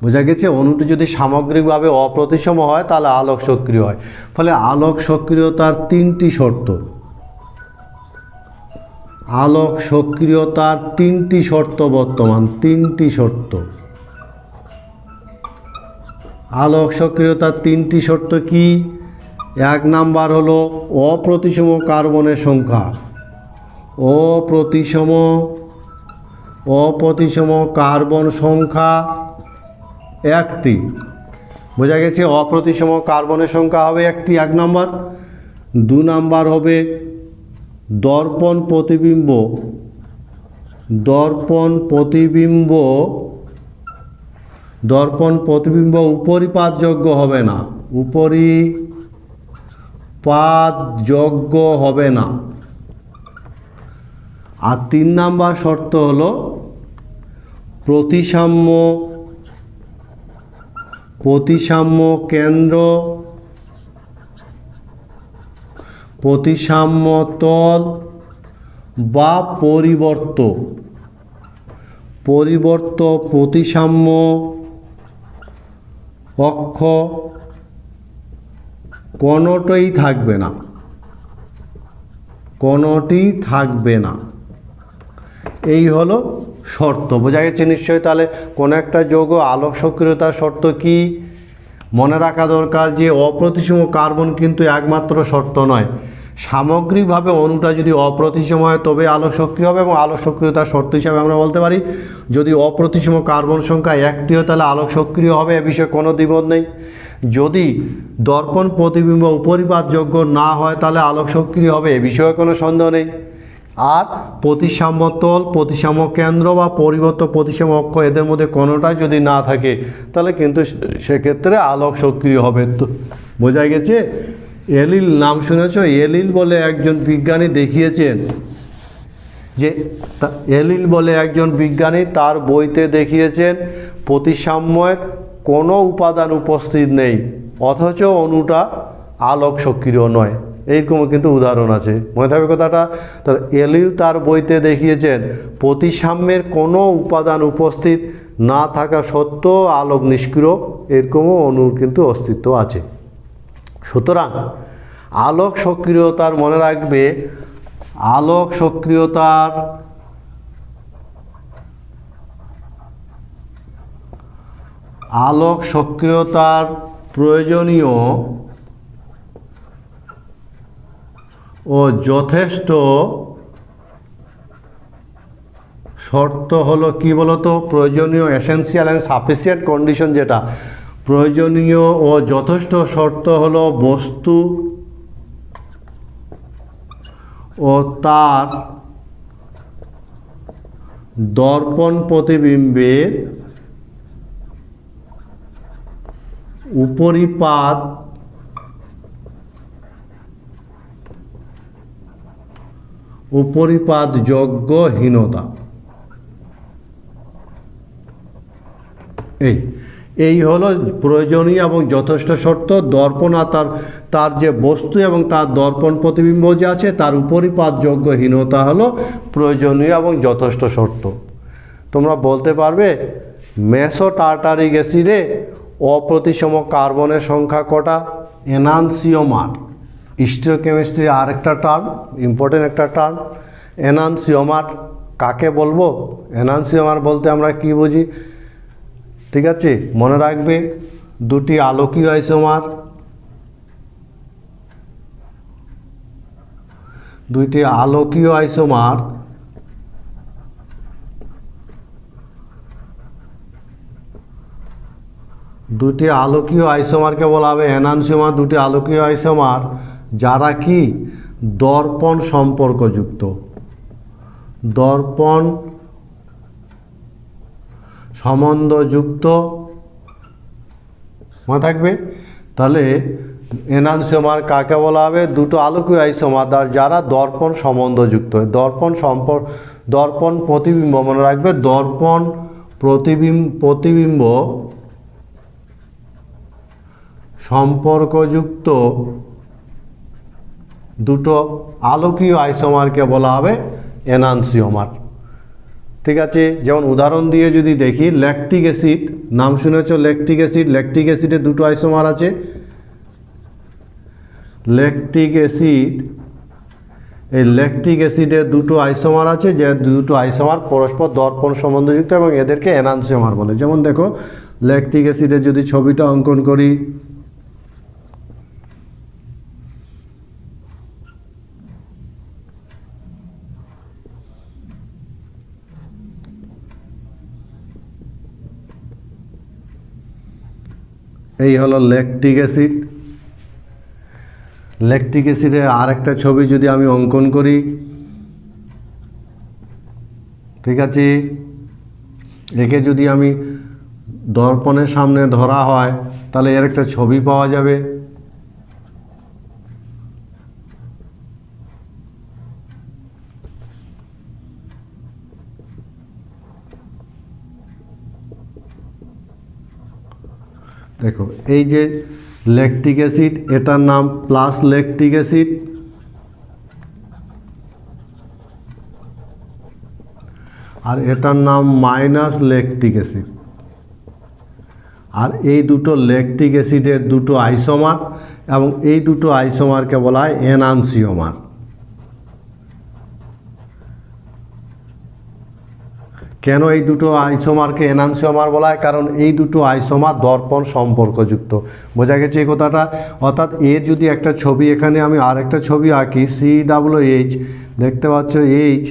বোঝা গেছে? অণুটি যদি সামগ্রিকভাবে অপ্রতিসম হয় তাহলে আলোক সক্রিয় হয়। ফলে আলোক সক্রিয়তার তিনটি শর্ত, বর্তমান তিনটি শর্ত। আলোক সক্রিয়তার তিনটি শর্ত কি? এক নাম্বার হলো অপ্রতিসম কার্বনের সংখ্যা, অপ্রতিসম কার্বন সংখ্যা একটি। বোঝা গেছে? অপ্রতিসম কার্বনের সংখ্যা হবে একটি, এক নাম্বার। দু নাম্বার হবে দর্পণ প্রতিবিম্ব উপরিপাতযোগ্য হবে না। আর তিন নাম্বার শর্ত হলো প্রতিসাম্য কেন্দ্র, প্রতিসাম্য তল বা পরিবর্ত প্রতিসাম্য অক্ষ কোনোটিই থাকবে না। এই হলো শর্ত। বোঝা গেছে নিশ্চয়ই? তাহলে কোনো একটা যৌগ আলোক সক্রিয়তার শর্ত কি? মনে রাখা দরকার যে অপ্রতিসম কার্বন কিন্তু একমাত্র শর্ত নয়। সামগ্রিকভাবে অণুটা যদি অপ্রতিসম হয় তবে আলোক সক্রিয় হবে, এবং আলোক সক্রিয়তার শর্ত হিসাবে আমরা বলতে পারি যদি অপ্রতিসম কার্বন সংখ্যা একটি হয় তাহলে আলোক সক্রিয় হবে, এ বিষয়ে কোনো দ্বিমত নেই। যদি দর্পণ প্রতিবিম্ব উপরিপাতযোগ্য না হয় তাহলে আলোক সক্রিয় হবে, এ বিষয়ে কোনো সন্দেহ নেই। আর প্রতিসাম্য তল, প্রতিসাম্য কেন্দ্র বা পরিবর্ত প্রতিসাম্য অক্ষ এদের মধ্যে কোনোটাই যদি না থাকে তাহলে কিন্তু সেক্ষেত্রে আলোক সক্রিয় হবে। তো বোঝা গেছে? এলিল নাম শুনেছ? এলিল বলে একজন বিজ্ঞানী দেখিয়েছেন যে তার বইতে দেখিয়েছেন প্রতিসাম্যের কোনো উপাদান উপস্থিত নেই অথচ অণুটা আলোক সক্রিয় নয়। এইরকমও কিন্তু উদাহরণ আছে, মনে থাকবে কথাটা। তাহলে এলিল তার বইতে দেখিয়েছেন প্রতিসাম্যের কোনো উপাদান উপস্থিত না থাকা সত্ত্বেও আলোক নিষ্ক্রিয়, এরকমও অণুর কিন্তু অস্তিত্ব আছে। সুতরাং আলোক সক্রিয়তার, মনে রাখবে, আলোক সক্রিয়তার প্রয়োজনীয় ও যথেষ্ট শর্ত হলো কি বলতো? প্রয়োজনীয়, এসেনশিয়াল অ্যান্ড সাফিসিয়েন্ট কন্ডিশন, যেটা প্রয়োজনীয় ও যথেষ্ট শর্ত হলো বস্তু ও তার দর্পণ প্রতিবিম্বের উপরিপাতযোগ্যহীনতা। এই হলো প্রয়োজনীয় এবং যথেষ্ট শর্ত। দর্পণ আর তার যে বস্তু এবং তার দর্পণ প্রতিবিম্ব যে আছে তার উপরিপাতযোগ্যহীনতা হলো প্রয়োজনীয় এবং যথেষ্ট শর্ত। তোমরা বলতে পারবে মেসো টার্টারিক অ্যাসিডে অপ্রতিসম কার্বনের সংখ্যা কটা? এনানসিওমার। স্টিরিওকেমিস্ট্রির আরেকটা টার্ম, ইম্পর্টেন্ট একটা টার্ম, এনানসিওমার। কাকে বলবো? এনানসিওমার বলতে আমরা কি বুঝি? ঠিক আছে, মনে রাখবে দুটি আলোকীয় আইসোমার, দুটি আলোকীয় আইসোমারকে বলা হবে এনানসিওমার। দুটি আলোকীয় আইসোমার যারা কি দর্পণ সম্পর্কযুক্ত। দর্পণ সম্বন্ধযুক্ত, মনে থাকবে। তাহলে এনানসিওমার কাকে বলা হবে? দুটো আলোকীয় আইসোমার যারা দর্পণ সম্বন্ধযুক্ত। দর্পণ প্রতিবিম্ব, মনে রাখবে, দর্পণ প্রতিবিম্ব সম্পর্কযুক্ত দুটো আলোকীয় আইসোমারকে বলা হবে এনানসিওমার। ঠিক আছে, যেমন উদাহরণ দিয়ে যদি দেখি, ল্যাকটিক অ্যাসিড, নাম শুনেছ ল্যাকটিক অ্যাসিড। ল্যাকটিক অ্যাসিডে দুটো আইসোমার আছে। ল্যাকটিক অ্যাসিড, এই ল্যাকটিক অ্যাসিডের দুটো আইসোমার আছে, যে দুটো আইসোমার পরস্পর দর্পণ সম্বন্ধযুক্ত এবং এদেরকে এনানসিওমার বলে। যেমন দেখো, ল্যাকটিক অ্যাসিডের যদি ছবিটা অঙ্কন করি, এই হলো ল্যাকটিক অ্যাসিড। ল্যাকটিক অ্যাসিডের আর একটা ছবি যদি আমি অঙ্কন করি, ঠিক আছে, একে যদি আমি দর্পণের সামনে ধরা হয় তাহলে এর একটা ছবি পাওয়া যাবে। দেখো, এই যে ল্যাকটিক অ্যাসিড, এটার নাম প্লাস ল্যাকটিক অ্যাসিড, আর এটার নাম মাইনাস ল্যাকটিক অ্যাসিড। আর এই দুটো ল্যাকটিক অ্যাসিডের দুটো আইসোমার, এবং এই দুটো আইসোমারকে বলা হয় এনানসিওমার। কেন এই দুটো আইসোমারকে এনানসিওমার বলা হয়? কারণ এই দুটো আইসোমার দর্পণ সম্পর্কযুক্ত। বোঝা গেছে এই কথাটা? অর্থাৎ এর যদি একটা ছবি, এখানে আমি আর একটা ছবি আঁকি, COOH, দেখতে পাচ্ছ H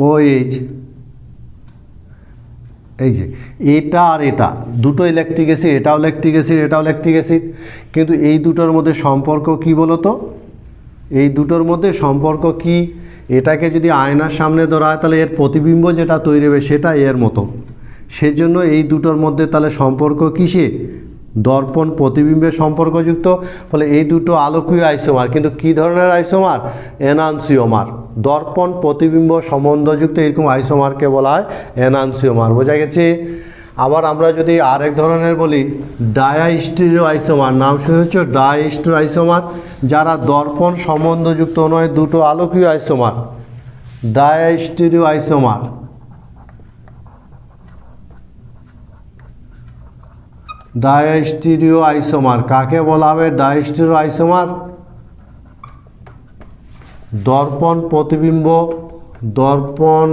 OH, এই যে এটা আর এটা দুটোই ল্যাকটিক অ্যাসিড, এটাও ল্যাকটিক অ্যাসিড, এটাও ল্যাকটিক অ্যাসিড, কিন্তু এই দুটোর মধ্যে সম্পর্ক কি বলো তো? এই দুটোর মধ্যে সম্পর্ক কি? এটাকে যদি আয়নার সামনে ধরা হয় তাহলে এর প্রতিবিম্ব যেটা তৈরি হবে সেটা এর মতো। সেজন্য এই দুটোর মধ্যে তাহলে সম্পর্ক কিসে? দর্পণ প্রতিবিম্বের সম্পর্কযুক্ত। ফলে এই দুটো আলোকীয় আইসোমার, কিন্তু কি ধরনের আইসোমার? এনানসিওমার। দর্পণ প্রতিবিম্ব সম্বন্ধযুক্ত এরকম আইসোমারকে বলা হয় এনানসিওমার। বোঝা গেছে? আবার আমরা যদি আরেক ধরনের বলি, ডায়াস্টেরিও আইসোমার, নাম শুনেছ ডায়াস্টেরিও আইসোমার, যারা দর্পণ সম্বন্ধযুক্ত নয়, দুটো আলোকীয় আইসোমার, ডায়াস্টেরিও আইসোমার। ডায়াস্টেরিও আইসোমার কাকে বলা হবে? ডায়াস্টেরিও আইসোমার দর্পণ প্রতিবিম্ব, দর্পণ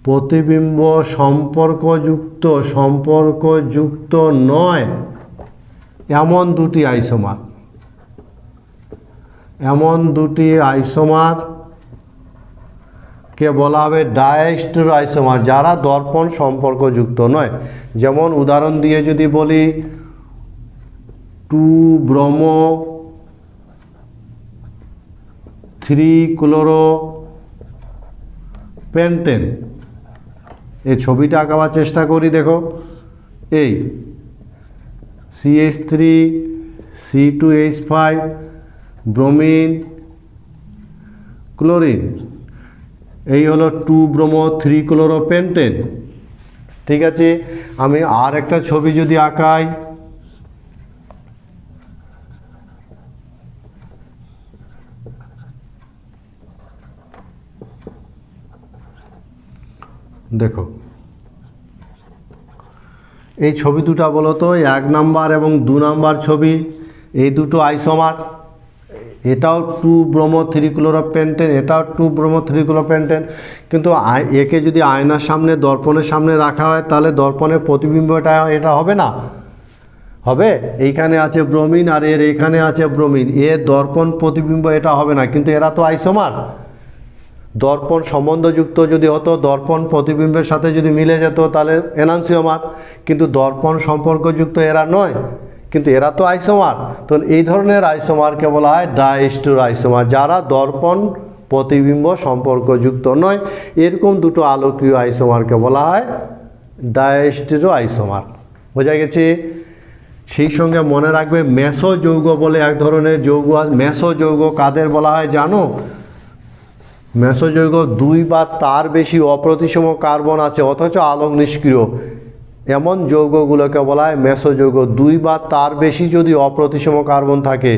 প্রতিবিম্ব সম্পর্কযুক্ত নয় এমন দুটি আইসোমার, এমন দুটি আইসোমার কে বলা হবে ডায়াস্টেরিও আইসোমার, যারা দর্পণ সম্পর্কযুক্ত নয়। যেমন উদাহরণ দিয়ে যদি বলি, 2-bromo-3-chloropentane, এই ছবিটা আঁকাবার চেষ্টা করি। দেখো, এই CH3C2H5 ব্রোমিন ক্লোরিন, এই হলো 2-bromo-3-chloropentane। ঠিক আছে, আমি আর একটা ছবি যদি আঁকাই, দেখো এই ছবি দুটো বলো তো, 1 নাম্বার এবং 2 নাম্বার ছবি, এই দুটো আইসোমার। এটাও 2-bromo-3-chloropentane, এটাও 2-bromo-3-chloropentane, কিন্তু একে যদি আয়নার সামনে, দর্পণের সামনে রাখা হয় তাহলে দর্পণের প্রতিবিম্বটা এটা হবে না? হবে। এইখানে আছে ব্রোমিন আর এর এখানে আছে ব্রোমিন, এর দর্পণ প্রতিবিম্ব এটা হবে না, কিন্তু এরা তো আইসোমার। দর্পণ সম্বন্ধযুক্ত যদি হতো, দর্পণ প্রতিবিম্বের সাথে যদি মিলে যেত তাহলে এনানসিওমার, কিন্তু দর্পণ সম্পর্কযুক্ত এরা নয়। কিন্তু এরা তো আইসোমার। তো এই ধরনের আইসোমারকে বলা হয় ডাইস্টেরো আইসোমার, যারা দর্পণ প্রতিবিম্ব সম্পর্কযুক্ত নয়। এরকম দুটো আলোকীয় আইসোমারকে বলা হয় ডাইস্টেরো আইসোমার। বোঝা গেছে? সেই সঙ্গে মনে রাখবে মেসো যৌগ বলে এক ধরনের যৌগ। মেসো যৌগ কাদের বলা হয় জানো? মেসো যৌগ 2 বা তার বেশি অপ্রতিসম কার্বন আছে অথচ আলোক নিষ্ক্রিয়, এমন যৌগগুলোকে বলা হয় মেসো যৌগ। 2 বা তার বেশি যদি অপ্রতিসম কার্বন থাকে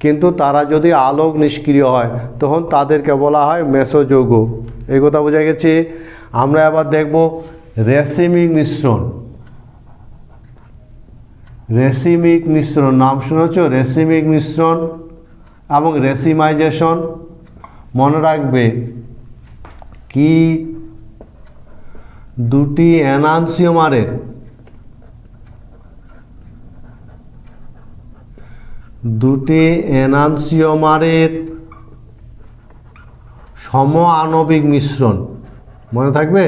কিন্তু তারা যদি আলোক নিষ্ক্রিয় হয় তখন তাদেরকে বলা হয় মেসো যৌগ। এই কথা বোঝা গেছে? আমরা এবার দেখব রেসিমিক মিশ্রণ। রেসিমিক মিশ্রণ নাম শুনেছ? রেসিমিক মিশ্রণ এবং রেসিমাইজেশন। মনে রাখবে কি দুটি এনানসিওমারের সম আণবিক মিশ্রণ। মনে থাকবে?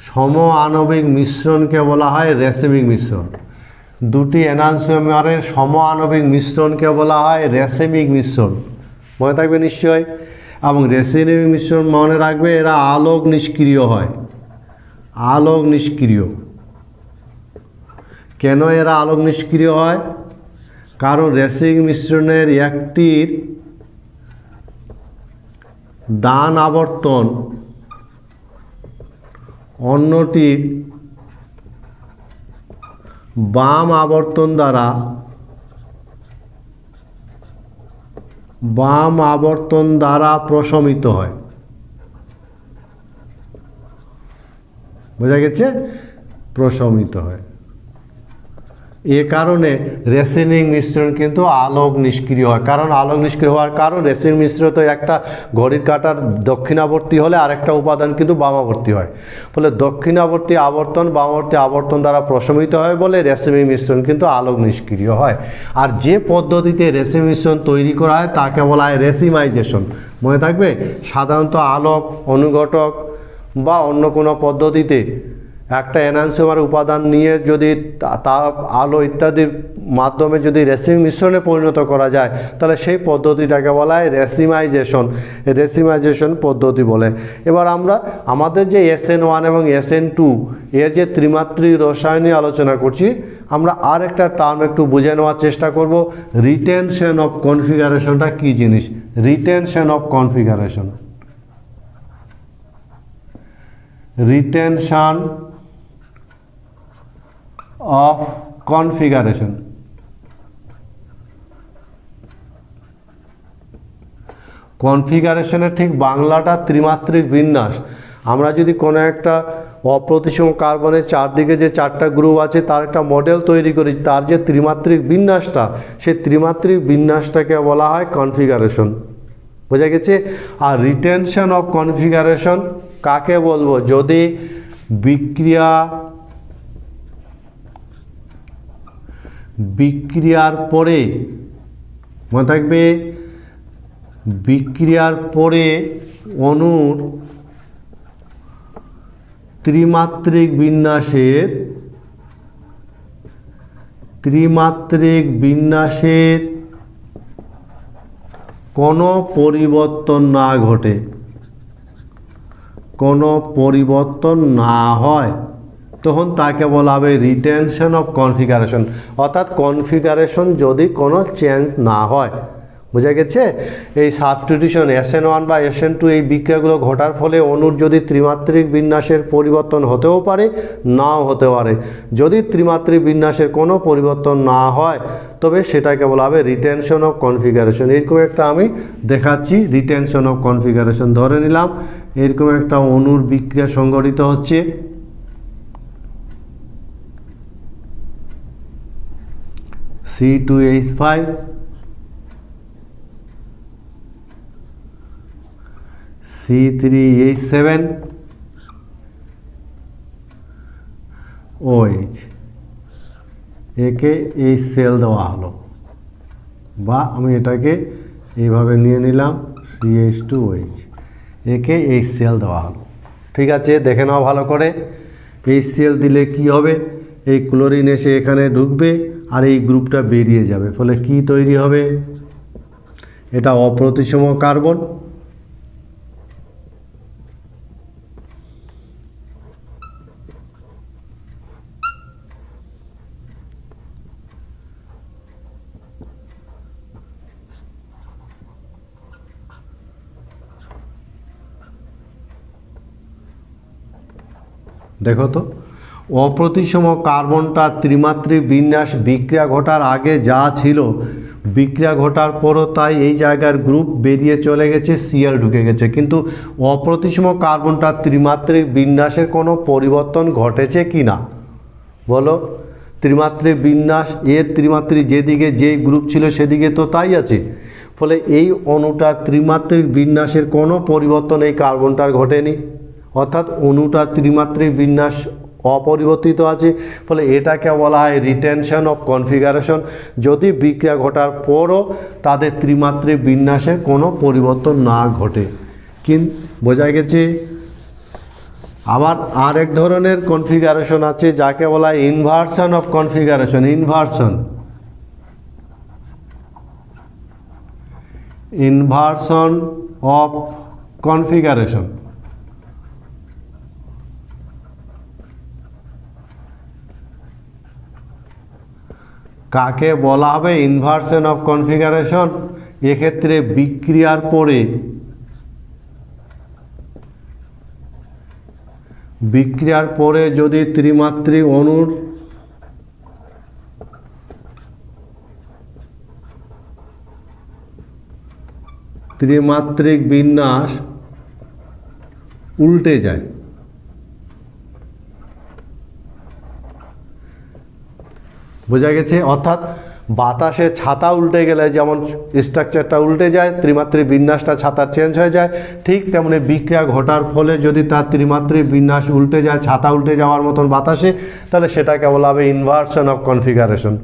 সম আণবিক মিশ্রণকে বলা হয় রেসিমিক মিশ্রণ। দুটি এনানসিওমারের সম আণবিক মিশ্রণকে বলা হয় রেসিমিক মিশ্রণ। মনে থাকবে নিশ্চয়? এবং রেসিমিক মিশ্রণ মনে রাখবে এরা আলোক নিষ্ক্রিয় হয়। আলোক নিষ্ক্রিয়। কেন এরা আলোক নিষ্ক্রিয় হয়? কারণ রেসিমিক মিশ্রণের একটির ডান আবর্তন অন্যটির বাম আবর্তন দ্বারা প্রশমিত হয়। বোঝা গেছে? প্রশমিত হয়। এ কারণে রেসিমিক মিশ্রণ কিন্তু আলোক নিষ্ক্রিয় হয়। কারণ আলোক নিষ্ক্রিয় হওয়ার কারণ রেসিমিক মিশ্রণ তো একটা ঘড়ির কাঁটার দক্ষিণাবর্তী হলে আরেকটা উপাদান কিন্তু বামাবর্তী হয়। ফলে দক্ষিণাবর্তী আবর্তন বামাবর্তী আবর্তন দ্বারা প্রশমিত হয় বলে রেসিমিক মিশ্রণ কিন্তু আলোক নিষ্ক্রিয় হয়। আর যে পদ্ধতিতে রেসিমিক মিশ্রণ তৈরি করা হয় তাকে বলা হয় রেসিমাইজেশন। মনে থাকবে? সাধারণত আলোক অনুঘটক বা অন্য কোনো পদ্ধতিতে একটা এনানসিওমার উপাদান নিয়ে যদি তার আলো ইত্যাদির মাধ্যমে যদি রেসিমিক মিশ্রণে পরিণত করা যায় তাহলে সেই পদ্ধতিটাকে বলা হয় রেসিমাইজেশন পদ্ধতি বলে। এবার আমরা আমাদের যে SN1 এবং SN2 এর যে ত্রিমাত্রিক রসায়ন নিয়ে আলোচনা করছি, আমরা আর একটা টার্ম একটু বুঝে নেওয়ার চেষ্টা করব। রিটেনশন অফ কনফিগারেশনটা কী জিনিস? Retention of configuration. Retention of configuration. কনফিগারেশনের ঠিক বাংলাটা ত্রিমাত্রিক বিন্যাস। আমরা যদি কোনো একটা অপ্রতিসম কার্বনের চারদিকে যে 4টা গ্রুপ আছে তার একটা মডেল তৈরি করি, তার যে ত্রিমাত্রিক বিন্যাসটা, সেই ত্রিমাত্রিক বিন্যাসটাকে বলা হয় কনফিগারেশন। বোঝা গেছে? আর রিটেনশন অফ কনফিগারেশন কাকে বলবো? যদি বিক্রিয়ার পরে, মনে থাকবে, বিক্রিয়ার পরে অণুর ত্রিমাত্রিক বিন্যাসের কোনো পরিবর্তন না ঘটে, কোনো পরিবর্তন না হয়, তখন তাকে বলা হবে রিটেনশন অফ কনফিগারেশন। অর্থাৎ কনফিগারেশন যদি কোনো চেঞ্জ না হয়। বোঝা গেছে? এই সাবস্টিটিউশন SN1 বা SN2 এই বিক্রিয়াগুলো ঘটার ফলে অণুর যদি ত্রিমাত্রিক বিন্যাসের পরিবর্তন হতেও পারে, নাও হতে পারে। যদি ত্রিমাত্রিক বিন্যাসের কোনো পরিবর্তন না হয় তবে সেটাকে বলা হবে রিটেনশন অফ কনফিগারেশন। এরকম একটা আমি দেখাচ্ছি রিটেনশন অফ কনফিগারেশন। ধরে নিলাম এরকম একটা অণুর বিক্রিয়া সংঘটিত হচ্ছে। C2H5 C3H7 OH, একে এই সেল দেওয়া হলো, বা আমি এটাকে এইভাবে নিয়ে নিলাম CH2OH, একে এই সেল দেওয়া হলো। ঠিক আছে? দেখে নাও ভালো করে। এই সেল দিলে কি হবে? এই ক্লোরিন এসে এখানে ঢুকবে আর এই গ্রুপটা বেরিয়ে যাবে, ফলে কি তৈরি হবে? এটা অপ্রতিসম কার্বন। দেখো তো, অপ্রতিসম কার্বনটার ত্রিমাত্রিক বিন্যাস বিক্রিয়া ঘটার আগে যা ছিল, বিক্রিয়া ঘটার পরও তাই এই জায়গার গ্রুপ বেরিয়ে চলে গেছে, সিএল ঢুকে গেছে, কিন্তু অপ্রতিসম কার্বনটার ত্রিমাত্রিক বিন্যাসের কোনো পরিবর্তন ঘটেছে কি না বলো? ত্রিমাত্রিক বিন্যাস, এর ত্রিমাত্রিক যেদিকে যেই গ্রুপ ছিল সেদিকে তো তাই আছে, ফলে এই অণুটার ত্রিমাত্রিক বিন্যাসের কোনো পরিবর্তন এই কার্বনটার ঘটেনি, অর্থাৎ অণুটার ত্রিমাত্রিক বিন্যাস অপরিবর্তিত আছে, ফলে এটাকে বলা হয় রিটেনশন অফ কনফিগারেশন। যদি বিক্রিয়া ঘটার পরও তাদের ত্রিমাত্রিক বিন্যাসের কোনো পরিবর্তন না ঘটে। বোঝা গেছে? আবার আরেক ধরনের কনফিগারেশন আছে যাকে বলা হয় inversion of configuration. Inversion of configuration. কাকে বলা হবে ইনভার্সন অফ কনফিগারেশন? এক্ষেত্রে বিক্রিয়ার পরে যদি ত্রিমাত্রিক অণুর ত্রিমাত্রিক বিন্যাস উল্টে যায়, বোঝা গেছে? অর্থাৎ বাতাসে ছাতা উল্টে গেলে যেমন স্ট্রাকচারটা উল্টে যায়, ত্রিমাত্রিক বিন্যাসটা ছাতার চেঞ্জ হয়ে যায়, ঠিক তেমনি বিক্রিয়া ঘটার ফলে যদি তার ত্রিমাত্রিক বিন্যাস উল্টে যায়, ছাতা উল্টে যাওয়ার মতন বাতাসে, তাহলে সেটাকে বলা হবে ইনভার্সন অফ কনফিগারেশন।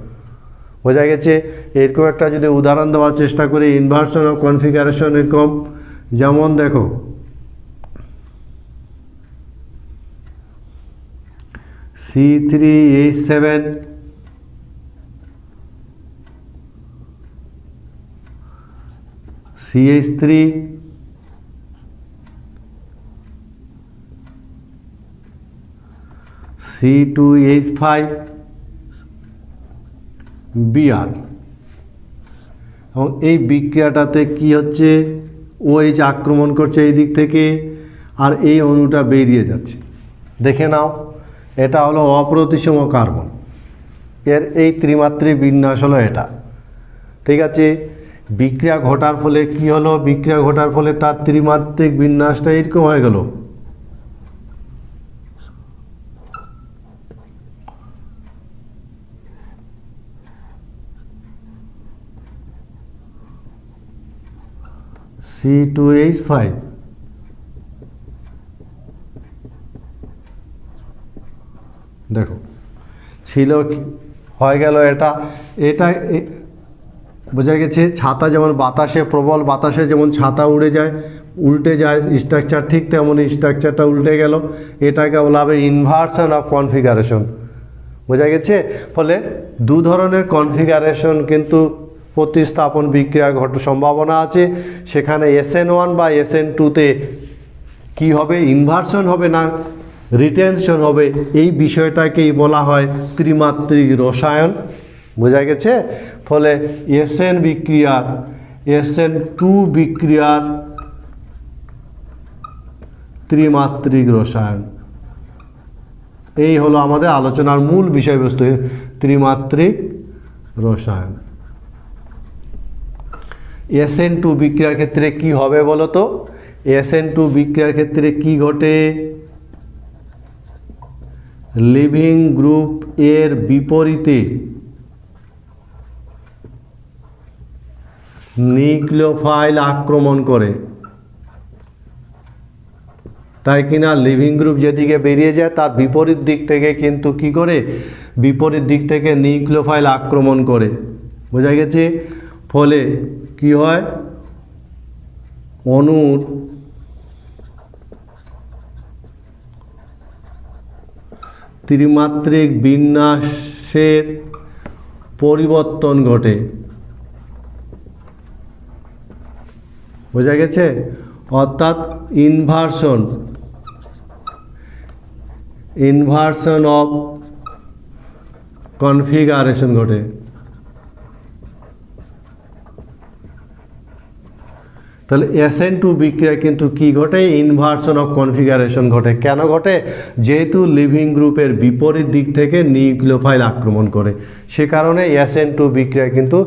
বোঝা গেছে? এরকম একটা যদি উদাহরণ দেওয়ার চেষ্টা করি ইনভার্সন অফ কনফিগারেশন, এরকম যেমন দেখো C3H7 CH3 C2H5 Br, এবং এই বিক্রিয়াটাতে কি হচ্ছে, OH আক্রমণ করছে এই দিক থেকে, আর এই অণুটা বেরিয়ে যাচ্ছে। দেখে নাও, এটা হলো অপ্রতিসম কার্বন, এর এই ত্রিমাত্রিক বিন্যাস হলো এটা। ঠিক আছে? বিক্রিয়া ঘটার ফলে কি হলো? বিক্রিয়া ঘটার ফলে তার ত্রিমাত্রিক বিন্যাসটা এরকম হয়ে গেল। C2H5 দেখো ছিল, হয়ে গেল এটা। বোঝা গেছে? ছাতা যেমন বাতাসে, প্রবল বাতাসে যেমন ছাতা উল্টে যায় স্ট্রাকচার, ঠিক তেমনই স্ট্রাকচারটা উল্টে গেল। এটাকে বলা হবে ইনভার্সন অফ কনফিগারেশন। বোঝা গেছে? ফলে দু ধরনের কনফিগারেশন কিন্তু প্রতিস্থাপন বিক্রিয়া ঘটার সম্ভাবনা আছে। সেখানে SN1 বা SN2-তে কি হবে? ইনভার্সন হবে না রিটেনশন হবে। এই বিষয়টাকেই বলা হয় ত্রিমাত্রিক রসায়ন। বোঝা গেছে? ফলে SN2 বিক্রিয়ার ত্রিমাত্রিক রসায়ন, এই হলো আমাদের আলোচনার মূল বিষয়বস্তু, ত্রিমাত্রিক রসায়ন। SN2 বিক্রিয়ার ক্ষেত্রে কি হবে বলো তো? SN2 বিক্রিয়ার ক্ষেত্রে কি ঘটে? লিভিং গ্রুপ এর বিপরীতে নিউক্লিওফাইল আক্রমণ করে, তাই কিনা লিভিং গ্রুপ যেদিকে বেরিয়ে যায় তার বিপরীত দিক থেকে কিন্তু কি করে? বিপরীত দিক থেকে নিউক্লিওফাইল আক্রমণ করে। বোঝা গেছে? ফলে কি হয়? অণুর ত্রিমাত্রিক বিন্যাসের পরিবর্তন ঘটে। বোঝা গেছে? অর্থাৎ ইনভার্সন অফ কনফিগারেশন ঘটে। তাহলে SN2 বিক্রিয়া কিন্তু কি ঘটে? ইনভার্সন অফ কনফিগারেশন ঘটে। কেন ঘটে? যেহেতু লিভিং গ্রুপের বিপরীত দিক থেকে নিউক্লিওফাইল আক্রমণ করে, সে কারণে SN2 বিক্রিয়া কিন্তু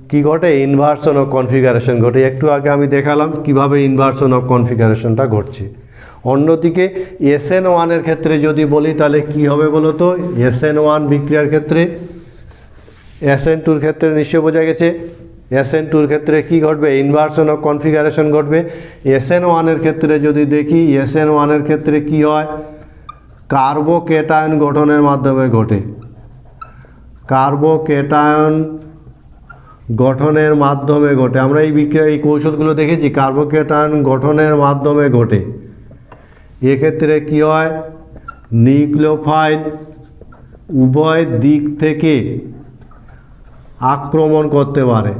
কি ঘটে? ইনভার্সন অফ কনফিগারেশন ঘটে। একটু আগে আমি দেখালাম কিভাবে ইনভার্সন অফ কনফিগারেশনটা ঘটছে। অন্যদিকে SN1 এর ক্ষেত্রে যদি বলি তাহলে কি হবে বলো তো? SN1 বিক্রিয়ার ক্ষেত্রে, SN2 ক্ষেত্রে নিশ্চয় বোঝা গেছে। SN2 ক্ষেত্রে কি ঘটবে? ইনভার্সন অফ কনফিগারেশন ঘটবে। SN1 এর ক্ষেত্রে যদি দেখি, SN1 এর ক্ষেত্রে কি হয়? কার্বোক্যাটায়ন গঠনের মাধ্যমে ঘটে। কার্বোক্যাটায়ন গঠনের মাধ্যমে ঘটে। আমরা এই বিক্রিয়া, এই কৌশলগুলো দেখেছি, কার্বোক্যাটায়ন গঠনের মাধ্যমে ঘটে। এক্ষেত্রে কি হয়? নিউক্লিওফাইল উভয় দিক থেকে আক্রমণ করতে পারে,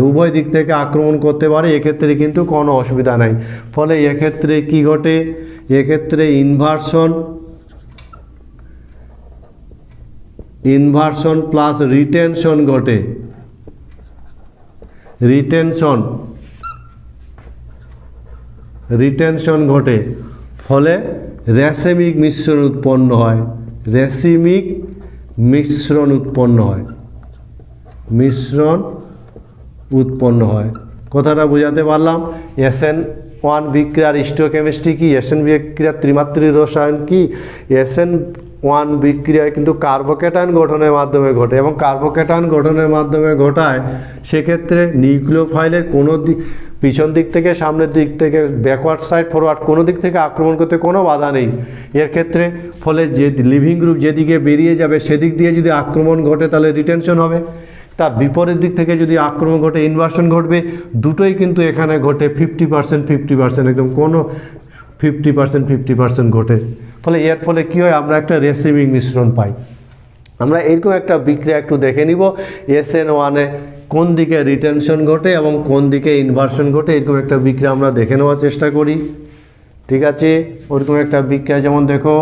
উভয় দিক থেকে আক্রমণ করতে পারে। এক্ষেত্রে কিন্তু কোনো অসুবিধা নাই। ফলে এক্ষেত্রে কি ঘটে? এক্ষেত্রে ইনভার্সন প্লাস রিটেনশন ঘটে। রিটেনশন ঘটে, ফলে র্যাসিমিক মিশ্রণ উৎপন্ন হয়। কথাটা বোঝাতে পারলাম? SN1 বিক্রিয়ার স্টিওকেমিস্ট্রি কি? SN বিক্রিয়ার ত্রিমাত্রিক রসায়ন কি? SN1 বিক্রিয়ায় কিন্তু কার্বোক্যাটায়ন গঠনের মাধ্যমে ঘটে, এবং কার্বোক্যাটায়ন গঠনের মাধ্যমে ঘটায় সেক্ষেত্রে নিউক্লিওফাইলের কোনো পিছন দিক থেকে, সামনের দিক থেকে, ব্যাকওয়ার্ড সাইড, ফরওয়ার্ড কোনো দিক থেকে আক্রমণ করতে কোনো বাধা নেই এর ক্ষেত্রে। ফলে যে লিভিং গ্রুপ যেদিকে বেরিয়ে যাবে সেদিক দিয়ে যদি আক্রমণ ঘটে তাহলে রিটেনশন হবে। তার বিপরীত দিক থেকে যদি আক্রমণ ঘটে ইনভার্সন ঘটবে। দুটোই কিন্তু এখানে ঘটে 50% একদম কোনো 50% ঘটে। ফলে এর ফলে কী হয়? আমরা একটা রেসিমিক মিশ্রণ পাই। আমরা এরকম একটা বিক্রিয়া একটু দেখে নিব। SN1-এ কোন দিকে রিটেনশন ঘটে এবং কোন দিকে ইনভার্সন ঘটে, এরকম একটা বিক্রিয়া আমরা দেখে নেওয়ার চেষ্টা করি। ঠিক আছে? ওরকম একটা বিক্রিয়া যেমন দেখো,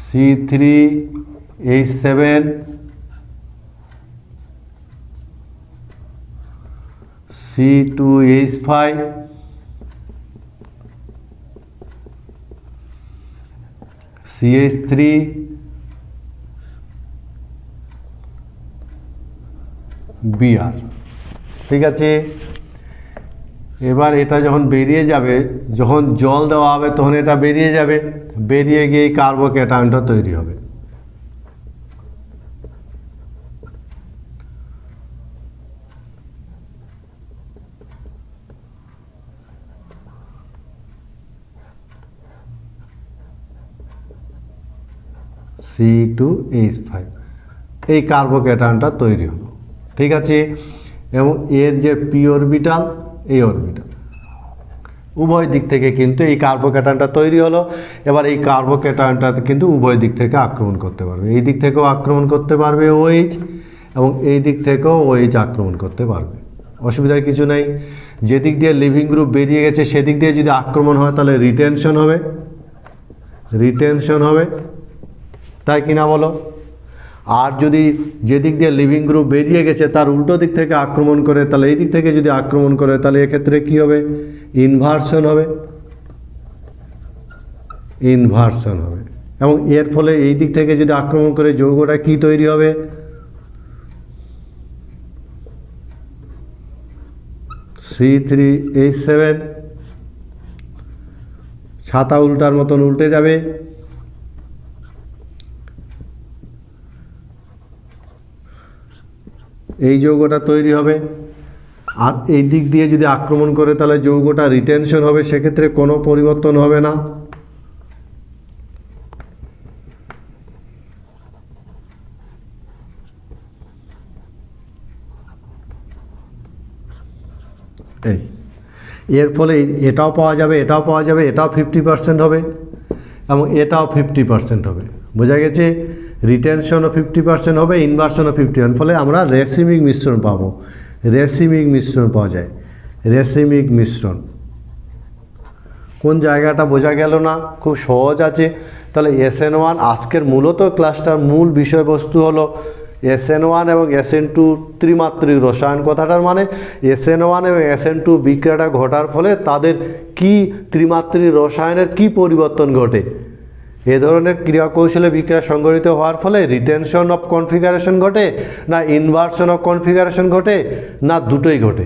C3H7 C2H5 CH3 Br। ঠিক আছে? এবার এটা যখন বেরিয়ে যাবে, যখন জল দেওয়া হবে তখন এটা বেরিয়ে যাবে, বেরিয়ে গিয়ে এই কার্বোক্যাটায়নটা তৈরি হবে। C2H5, এই কার্বোক্যাটায়নটা তৈরি হলো। ঠিক আছে? এবং এর যে পি অরবিটাল, এই অরবিটাল, উভয় দিক থেকে কিন্তু এই কার্বোক্যাটায়নটা তৈরি হলো। এবার এই কার্বোক্যাটায়নটা কিন্তু উভয় দিক থেকে আক্রমণ করতে পারবে। এই দিক থেকেও আক্রমণ করতে পারবে OH, এবং এই দিক থেকেও OH আক্রমণ করতে পারবে। অসুবিধার কিছু নেই। যেদিক দিয়ে লিভিং গ্রুপ বেরিয়ে গেছে সেদিক দিয়ে যদি আক্রমণ হয় তাহলে রিটেনশন হবে, তাই কিনা বলো? আর যদি যেদিক দিয়ে লিভিং গ্রুপ বেরিয়ে গেছে তার উল্টো দিক থেকে আক্রমণ করে, তাহলে এই দিক থেকে যদি আক্রমণ করে তাহলে এক্ষেত্রে কী হবে? ইনভার্সন হবে। এবং এর ফলে এই দিক থেকে যদি আক্রমণ করে যৌগটা কি তৈরি হবে? C3H7, ছাতা উল্টার মতন উল্টে যাবে। এই যৌগটা তৈরি হবে। আর এই দিক দিয়ে যদি আক্রমণ করে তাহলে যৌগটা রিটেনশন হবে, সেক্ষেত্রে কোনো পরিবর্তন হবে না। এর ফলে এটাও পাওয়া যাবে, এটাও 50% হবে। এবং এটাও 50% হবে। বোঝা গেছে? রিটেনশনও 50% হবে, ইনভার্সনও 50%, ফলে আমরা রেসিমিক মিশ্রণ পাবো। রেসিমিক মিশ্রণ পাওয়া যায়। রেসিমিক মিশ্রণ কোন জায়গাটা বোঝা গেল না? খুব সহজ আছে। তাহলে SN1 আজকের মূলত ক্লাসটার মূল বিষয়বস্তু হলো SN1 এবং SN2 ত্রিমাত্রিক রসায়ন। কথাটার মানে SN1 এবং SN2 বিক্রিয়াটা ঘটার ফলে তাদের কি ত্রিমাত্রিক রসায়নের কি পরিবর্তন ঘটে। এ ধরনের ক্রিয়া কৌশলে বিক্রিয়া সংঘটিত হওয়ার ফলে রিটেনশন অফ কনফিগারেশন ঘটে, না ইনভার্সন অফ কনফিগারেশন ঘটে, না দুটোই ঘটে।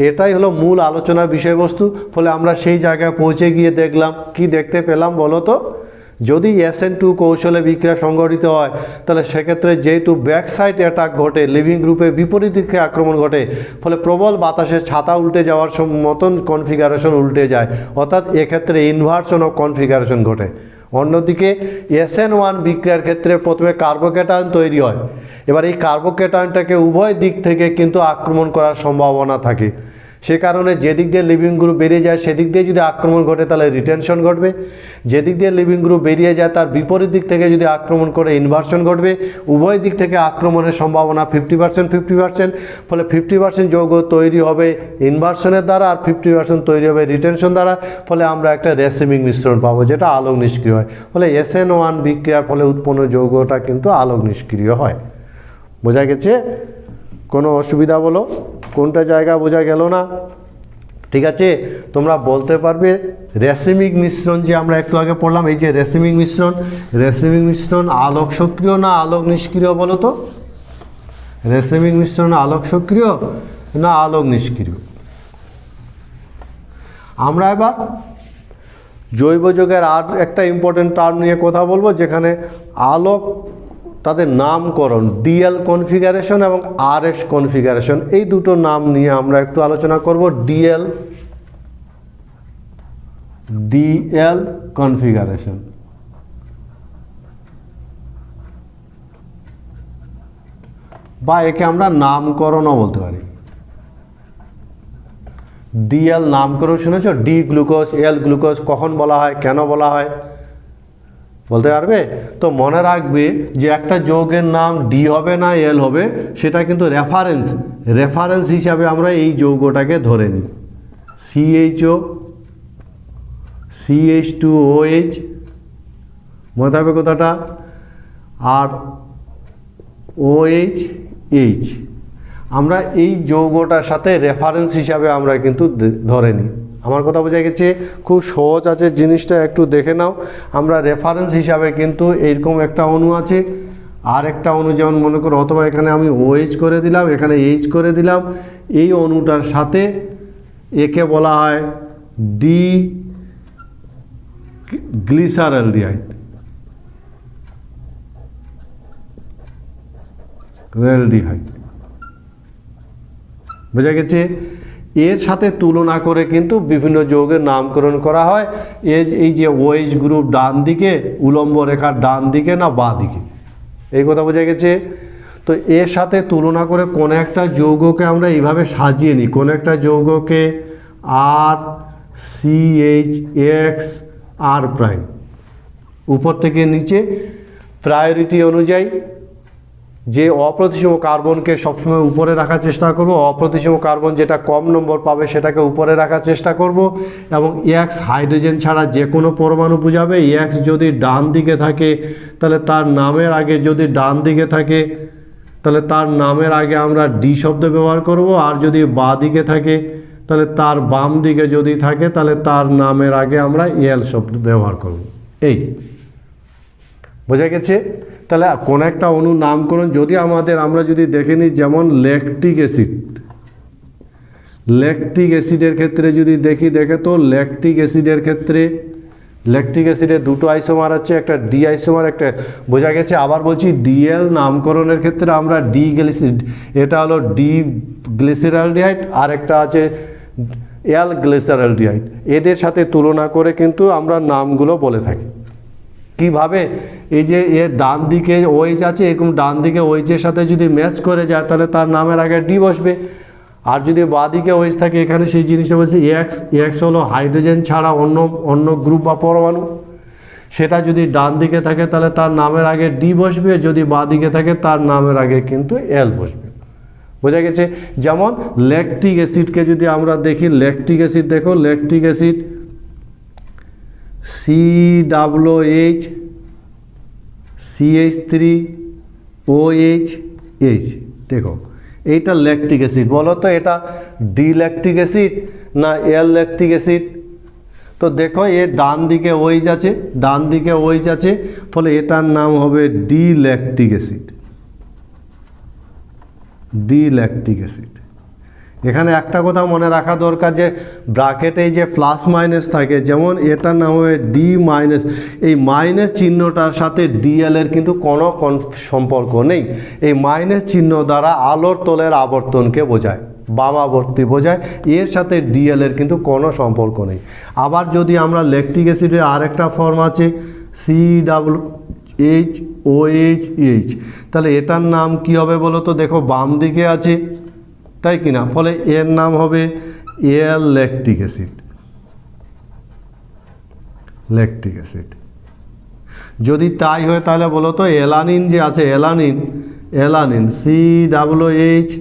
এটাই হলো মূল আলোচনার বিষয়বস্তু। ফলে আমরা সেই জায়গায় পৌঁছে গিয়ে দেখলাম, কি দেখতে পেলাম বলো তো? যদি SN2 কৌশলে বিক্রিয়া সংঘটিত হয় তাহলে সেক্ষেত্রে যেহেতু ব্যাক সাইড অ্যাটাক ঘটে, লিভিং গ্রুপে বিপরীত দিকে আক্রমণ ঘটে, ফলে প্রবল বাতাসে ছাতা উল্টে যাওয়ার মতন কনফিগারেশন উল্টে যায়, অর্থাৎ এক্ষেত্রে ইনভার্সন অফ কনফিগারেশন ঘটে। অন্যদিকে SN1 বিক্রিয়ার ক্ষেত্রে প্রথমে কার্বোক্যাটায়ন তৈরি হয়। এবার এই কার্বোক্যাটায়নটাকে উভয় দিক থেকে কিন্তু আক্রমণ করার সম্ভাবনা থাকে। সে কারণে যেদিক দিয়ে লিভিং গ্রুপ বেরিয়ে যায় সেদিক দিয়ে যদি আক্রমণ ঘটে তাহলে রিটেনশন ঘটবে, যেদিক দিয়ে লিভিং গ্রুপ বেরিয়ে যায় তার বিপরীত দিক থেকে যদি আক্রমণ করে ইনভার্সন ঘটবে। উভয় দিক থেকে আক্রমণের সম্ভাবনা 50%, ফলে 50% যৌগ তৈরি হবে ইনভার্সনের দ্বারা আর 50% তৈরি হবে রিটেনশন দ্বারা। ফলে আমরা একটা রেসিমিক মিশ্রণ পাবো যেটা আলোক নিষ্ক্রিয় হয়। ফলে SN1 বিক্রিয়ার ফলে উৎপন্ন যৌগটা কিন্তু আলোক নিষ্ক্রিয় হয়। বোঝা গেছে? কোনো অসুবিধা বলো? কোনটা জায়গা বোঝা গেল না? ঠিক আছে, তোমরা বলতে পারবে রেসিমিক মিশ্রণ যে আমরা একটু আগে পড়লাম, এই যে রেসিমিক মিশ্রণ আলোক সক্রিয় না আলোক নিষ্ক্রিয় বলো তো? রেসিমিক মিশ্রণ আলোক সক্রিয় না আলোক নিষ্ক্রিয়? আমরা এবার জৈব যৌগের আর একটা ইম্পর্টেন্ট টার্ম নিয়ে কথা বলবো, যেখানে আলোক তাদের নামকরণ ডিএল কনফিগারেশন এবং আরএস কনফিগারেশন, এই দুটো নাম নিয়ে আমরা একটু আলোচনা করব। ডিএল কনফিগারেশন বা একে আমরা নামকরণও বলতে পারি। ডিএল নামকরণ শুনেছ? ডি গ্লুকোজ, এল গ্লুকোজ, কখন বলা হয়, কেন বলা হয় বলতে পারবে? তো মনে রাখবে যে একটা যৌগের নাম ডি হবে না এল হবে, সেটা কিন্তু রেফারেন্স হিসাবে আমরা এই যৌগটাকে ধরে নিই। CHO, CH2OH, মনে থাকবে কথাটা, আর OH, আমরা এই যৌগটার সাথে রেফারেন্স হিসাবে আমরা কিন্তু ধরে নিই। আমার কথা বোঝা গেছে? খুব সহজ আছে জিনিসটা, একটু দেখে নাও। আমরা রেফারেন্স হিসাবে কিন্তু এইরকম একটা অণু আছে, আর একটা অণু যেমন মনে করো, অথবা এখানে আমি OH করে দিলাম, এখানে H করে দিলাম, এই অণুটার সাথে একে বলা হয় ডি গ্লিসারলডিহাইড। বোঝা গেছে? এর সাথে তুলনা করে কিন্তু বিভিন্ন যৌগের নামকরণ করা হয়। এই যে OH গ্রুপ ডান দিকে, উলম্ব রেখার ডান দিকে না বাঁ দিকে, এই কথা বোঝা গেছে? তো এর সাথে তুলনা করে কোন একটা যৌগকে আমরা এইভাবে সাজিয়ে নিই। কোন একটা যৌগকে RCHX R', উপর থেকে নিচে প্রায়োরিটি অনুযায়ী যে অপ্রতিসম কার্বনকে সবসময় উপরে রাখার চেষ্টা করব, অপ্রতিসম কার্বন যেটা কম নম্বর পাবে সেটাকে উপরে রাখার চেষ্টা করব, এবং এক্স হাইড্রোজেন ছাড়া যে কোনো পরমাণু বোঝাবে। এক্স যদি ডান দিকে থাকে তাহলে তার নামের আগে, যদি ডান দিকে থাকে তাহলে তার নামের আগে আমরা ডি শব্দ ব্যবহার করব, আর যদি বাঁ দিকে থাকে তাহলে তার বাম দিকে যদি থাকে তাহলে তার নামের আগে আমরা এল শব্দ ব্যবহার করব। এই বোঝা গেছে? তাহলে কোন একটা অণুর নামকরণ যদি আমরা যদি দেখে নিই, যেমন ল্যাকটিক অ্যাসিডের ক্ষেত্রে যদি দেখে তো ল্যাকটিক অ্যাসিডের দুটো আইসোমার আছে, একটা ডি আইসোমার, একটা, বোঝা গেছে? আবার বলছি ডিএল নামকরণের ক্ষেত্রে আমরা এটা হলো ডি গ্লিসারলডিহাইড, আর একটা আছে এল গ্লিসারলডিহাইড। এদের সাথে তুলনা করে কিন্তু আমরা নামগুলো বলে থাকি। কিভাবে? এই যে এর ডান দিকে OH আছে, এরকম ডান দিকে OH-এর সাথে যদি ম্যাচ করে যায় তাহলে তার নামের আগে ডি বসবে, আর যদি বাঁ দিকে OH থাকে এখানে সেই জিনিসটা বলছে এক্স হলো হাইড্রোজেন ছাড়া অন্য গ্রুপ বা পরমাণু। সেটা যদি ডান দিকে থাকে তাহলে তার নামের আগে ডি বসবে, যদি বাঁ দিকে থাকে তার নামের আগে কিন্তু এল বসবে। বোঝা গেছে? যেমন ল্যাকটিক অ্যাসিডকে যদি আমরা দেখি, ল্যাকটিক অ্যাসিড দেখো, ল্যাকটিক অ্যাসিড COOH CH3OH দেখো, এইটা ল্যাকটিক অ্যাসিড। বলো তো এটা ডি ল্যাকটিক অ্যাসিড না এল ল্যাকটিক অ্যাসিড? তো দেখো এর ডান দিকে OH আছে, ডান দিকে OH আছে, ফলে এটার নাম হবে D lactic acid, D lactic acid. এখানে একটা কথা মনে রাখা দরকার যে ব্র্যাকেটে যে প্লাস মাইনাস থাকে, যেমন এটার নাম হবে ডি মাইনাস, এই মাইনাস চিহ্নটার সাথে ডিএল এর কিন্তু কোনো সম্পর্ক নেই। এই মাইনাস চিহ্ন দ্বারা আলোর তলের আবর্তনকে বোঝায়, বামাবর্তী বোঝায়, এর সাথে ডিএল এর কিন্তু কোনো সম্পর্ক নেই। আবার যদি আমরা ল্যাকটিক অ্যাসিডের আরেকটা ফর্ম আছে COOH, তাহলে এটার নাম কি হবে বলো তো? দেখো বাম দিকে আছে, তাই কি না? ফলে এর নাম হবে এল ল্যাকটিক অ্যাসিড, ল্যাকটিক অ্যাসিড। যদি তাই হয় তাহলে বলো তো অ্যালানিন যে আছে, অ্যালানিন COOH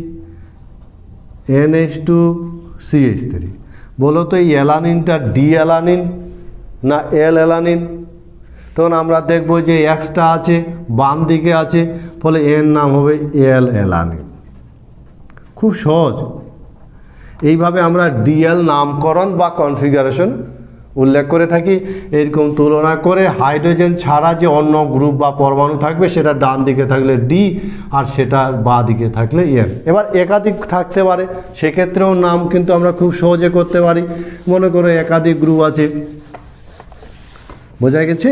NH2CH3, বলো তো এই অ্যালানিনটা ডি অ্যালানিন না এল অ্যালানিন? তখন আমরা দেখব যে এক্সটা আছে বাম দিকে আছে, ফলে এর নাম হবে এল অ্যালানিন। খুব সহজ। এইভাবে আমরা ডিএল নামকরণ বা কনফিগারেশন উল্লেখ করে থাকি। এরকম তুলনা করে হাইড্রোজেন ছাড়া যে অন্য গ্রুপ বা পরমাণু থাকবে সেটা ডান দিকে থাকলে ডি আর সেটা বাঁ দিকে থাকলে এল। এবার একাধিক থাকতে পারে, সেক্ষেত্রেও নাম কিন্তু আমরা খুব সহজে করতে পারি। মনে করো একাধিক গ্রুপ আছে, বোঝা গেছে?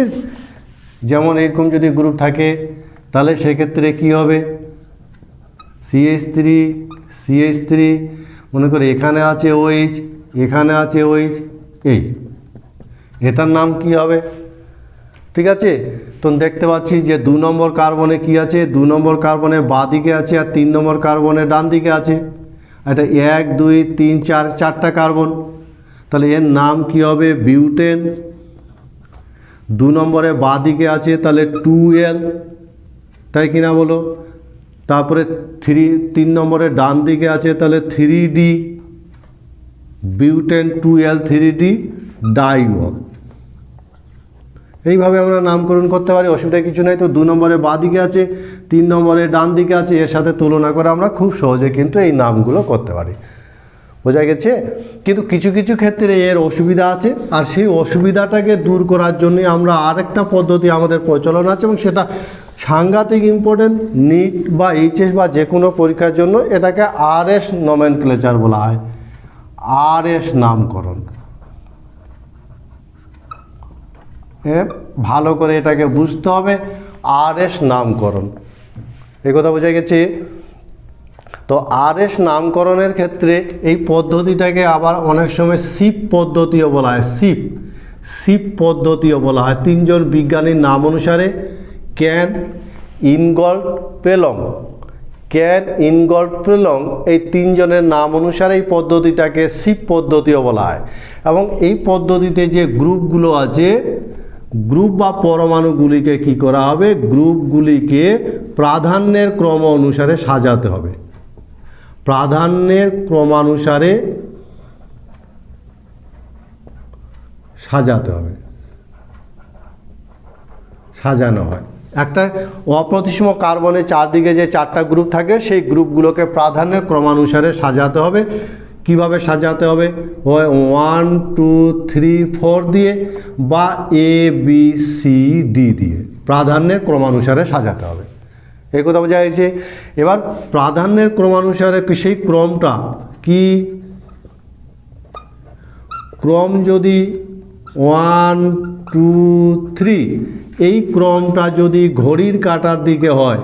যেমন এরকম যদি গ্রুপ থাকে তাহলে সেক্ষেত্রে কি হবে? CH3 মনে করে এখানে আছে OH, এখানে আছে OH, এটার নাম কি হবে? ঠিক আছে, তো দেখতে পাচ্ছি যে 2 নম্বর কার্বনে কি আছে, 2 নম্বর কার্বনে বাঁ দিকে আছে আর 3 নম্বর কার্বনে ডান দিকে আছে। এটা 1 2 3 4 চারটা কার্বন, তাহলে এর নাম কি হবে? বিউটেন। 2 নম্বরে বাঁ দিকে আছে তাহলে 2L, তাই কিনা বলো? তারপরে 3 নম্বরে ডান দিকে আছে তাহলে 3D, বিউটেন 2L 3D ডাইওল। এইভাবে আমরা নামকরণ করতে পারি, অসুবিধা কিছু নাই। তো 2 নম্বরে বাঁ দিকে আছে, 3 নম্বরে ডান দিকে আছে, এর সাথে তুলনা করে আমরা খুব সহজে কিন্তু এই নামগুলো করতে পারি। বোঝা গেছে? কিন্তু কিছু কিছু ক্ষেত্রে এর অসুবিধা আছে, আর সেই অসুবিধাটাকে দূর করার জন্য আমরা আরেকটা পদ্ধতি আমাদের প্রচলন আছে, এবং সেটা সাংঘাতিক ইম্পর্টেন্ট। নিট বা এইচএস বা যে কোনো পরীক্ষার জন্য এটাকে RS নমেনক্লেচার বলা হয়, RS নামকরণ। ভালো করে এটাকে বুঝতে হবে, RS নামকরণ। এই কথা বোঝা গেছে? তো RS নামকরণের ক্ষেত্রে এই পদ্ধতিটাকে আবার অনেক সময় সিপ পদ্ধতিও বলা হয়, সিপ পদ্ধতিও বলা হয়। 3 জন বিজ্ঞানীর নাম অনুসারে ক্যান, ইনগল্ড, পেলং, এই 3 জনের নাম অনুসারে এই পদ্ধতিটাকে সিপ পদ্ধতিও বলা হয়। এবং এই পদ্ধতিতে যে গ্রুপগুলো আছে, গ্রুপ বা পরমাণুগুলিকে কি করা হবে? গ্রুপগুলিকে প্রাধান্যের ক্রম অনুসারে সাজাতে হবে, প্রাধান্যের ক্রমানুসারে সাজাতে হবে, সাজানো হয়। একটা অপ্রতিসম কার্বনের চারদিকে যে 4টা গ্রুপ থাকে সেই গ্রুপগুলোকে প্রাধান্যের ক্রমানুসারে সাজাতে হবে। কিভাবে সাজাতে হবে? 1 2 3 4 দিয়ে বা ABCD দিয়ে প্রাধান্যের ক্রমানুসারে সাজাতে হবে। এই কথা বোঝা গেছে? এবার প্রাধান্যের ক্রমানুসারে সেই ক্রমটা কি? ক্রম যদি 1 2 3, এই ক্রমটা যদি ঘড়ির কাঁটার দিকে হয়,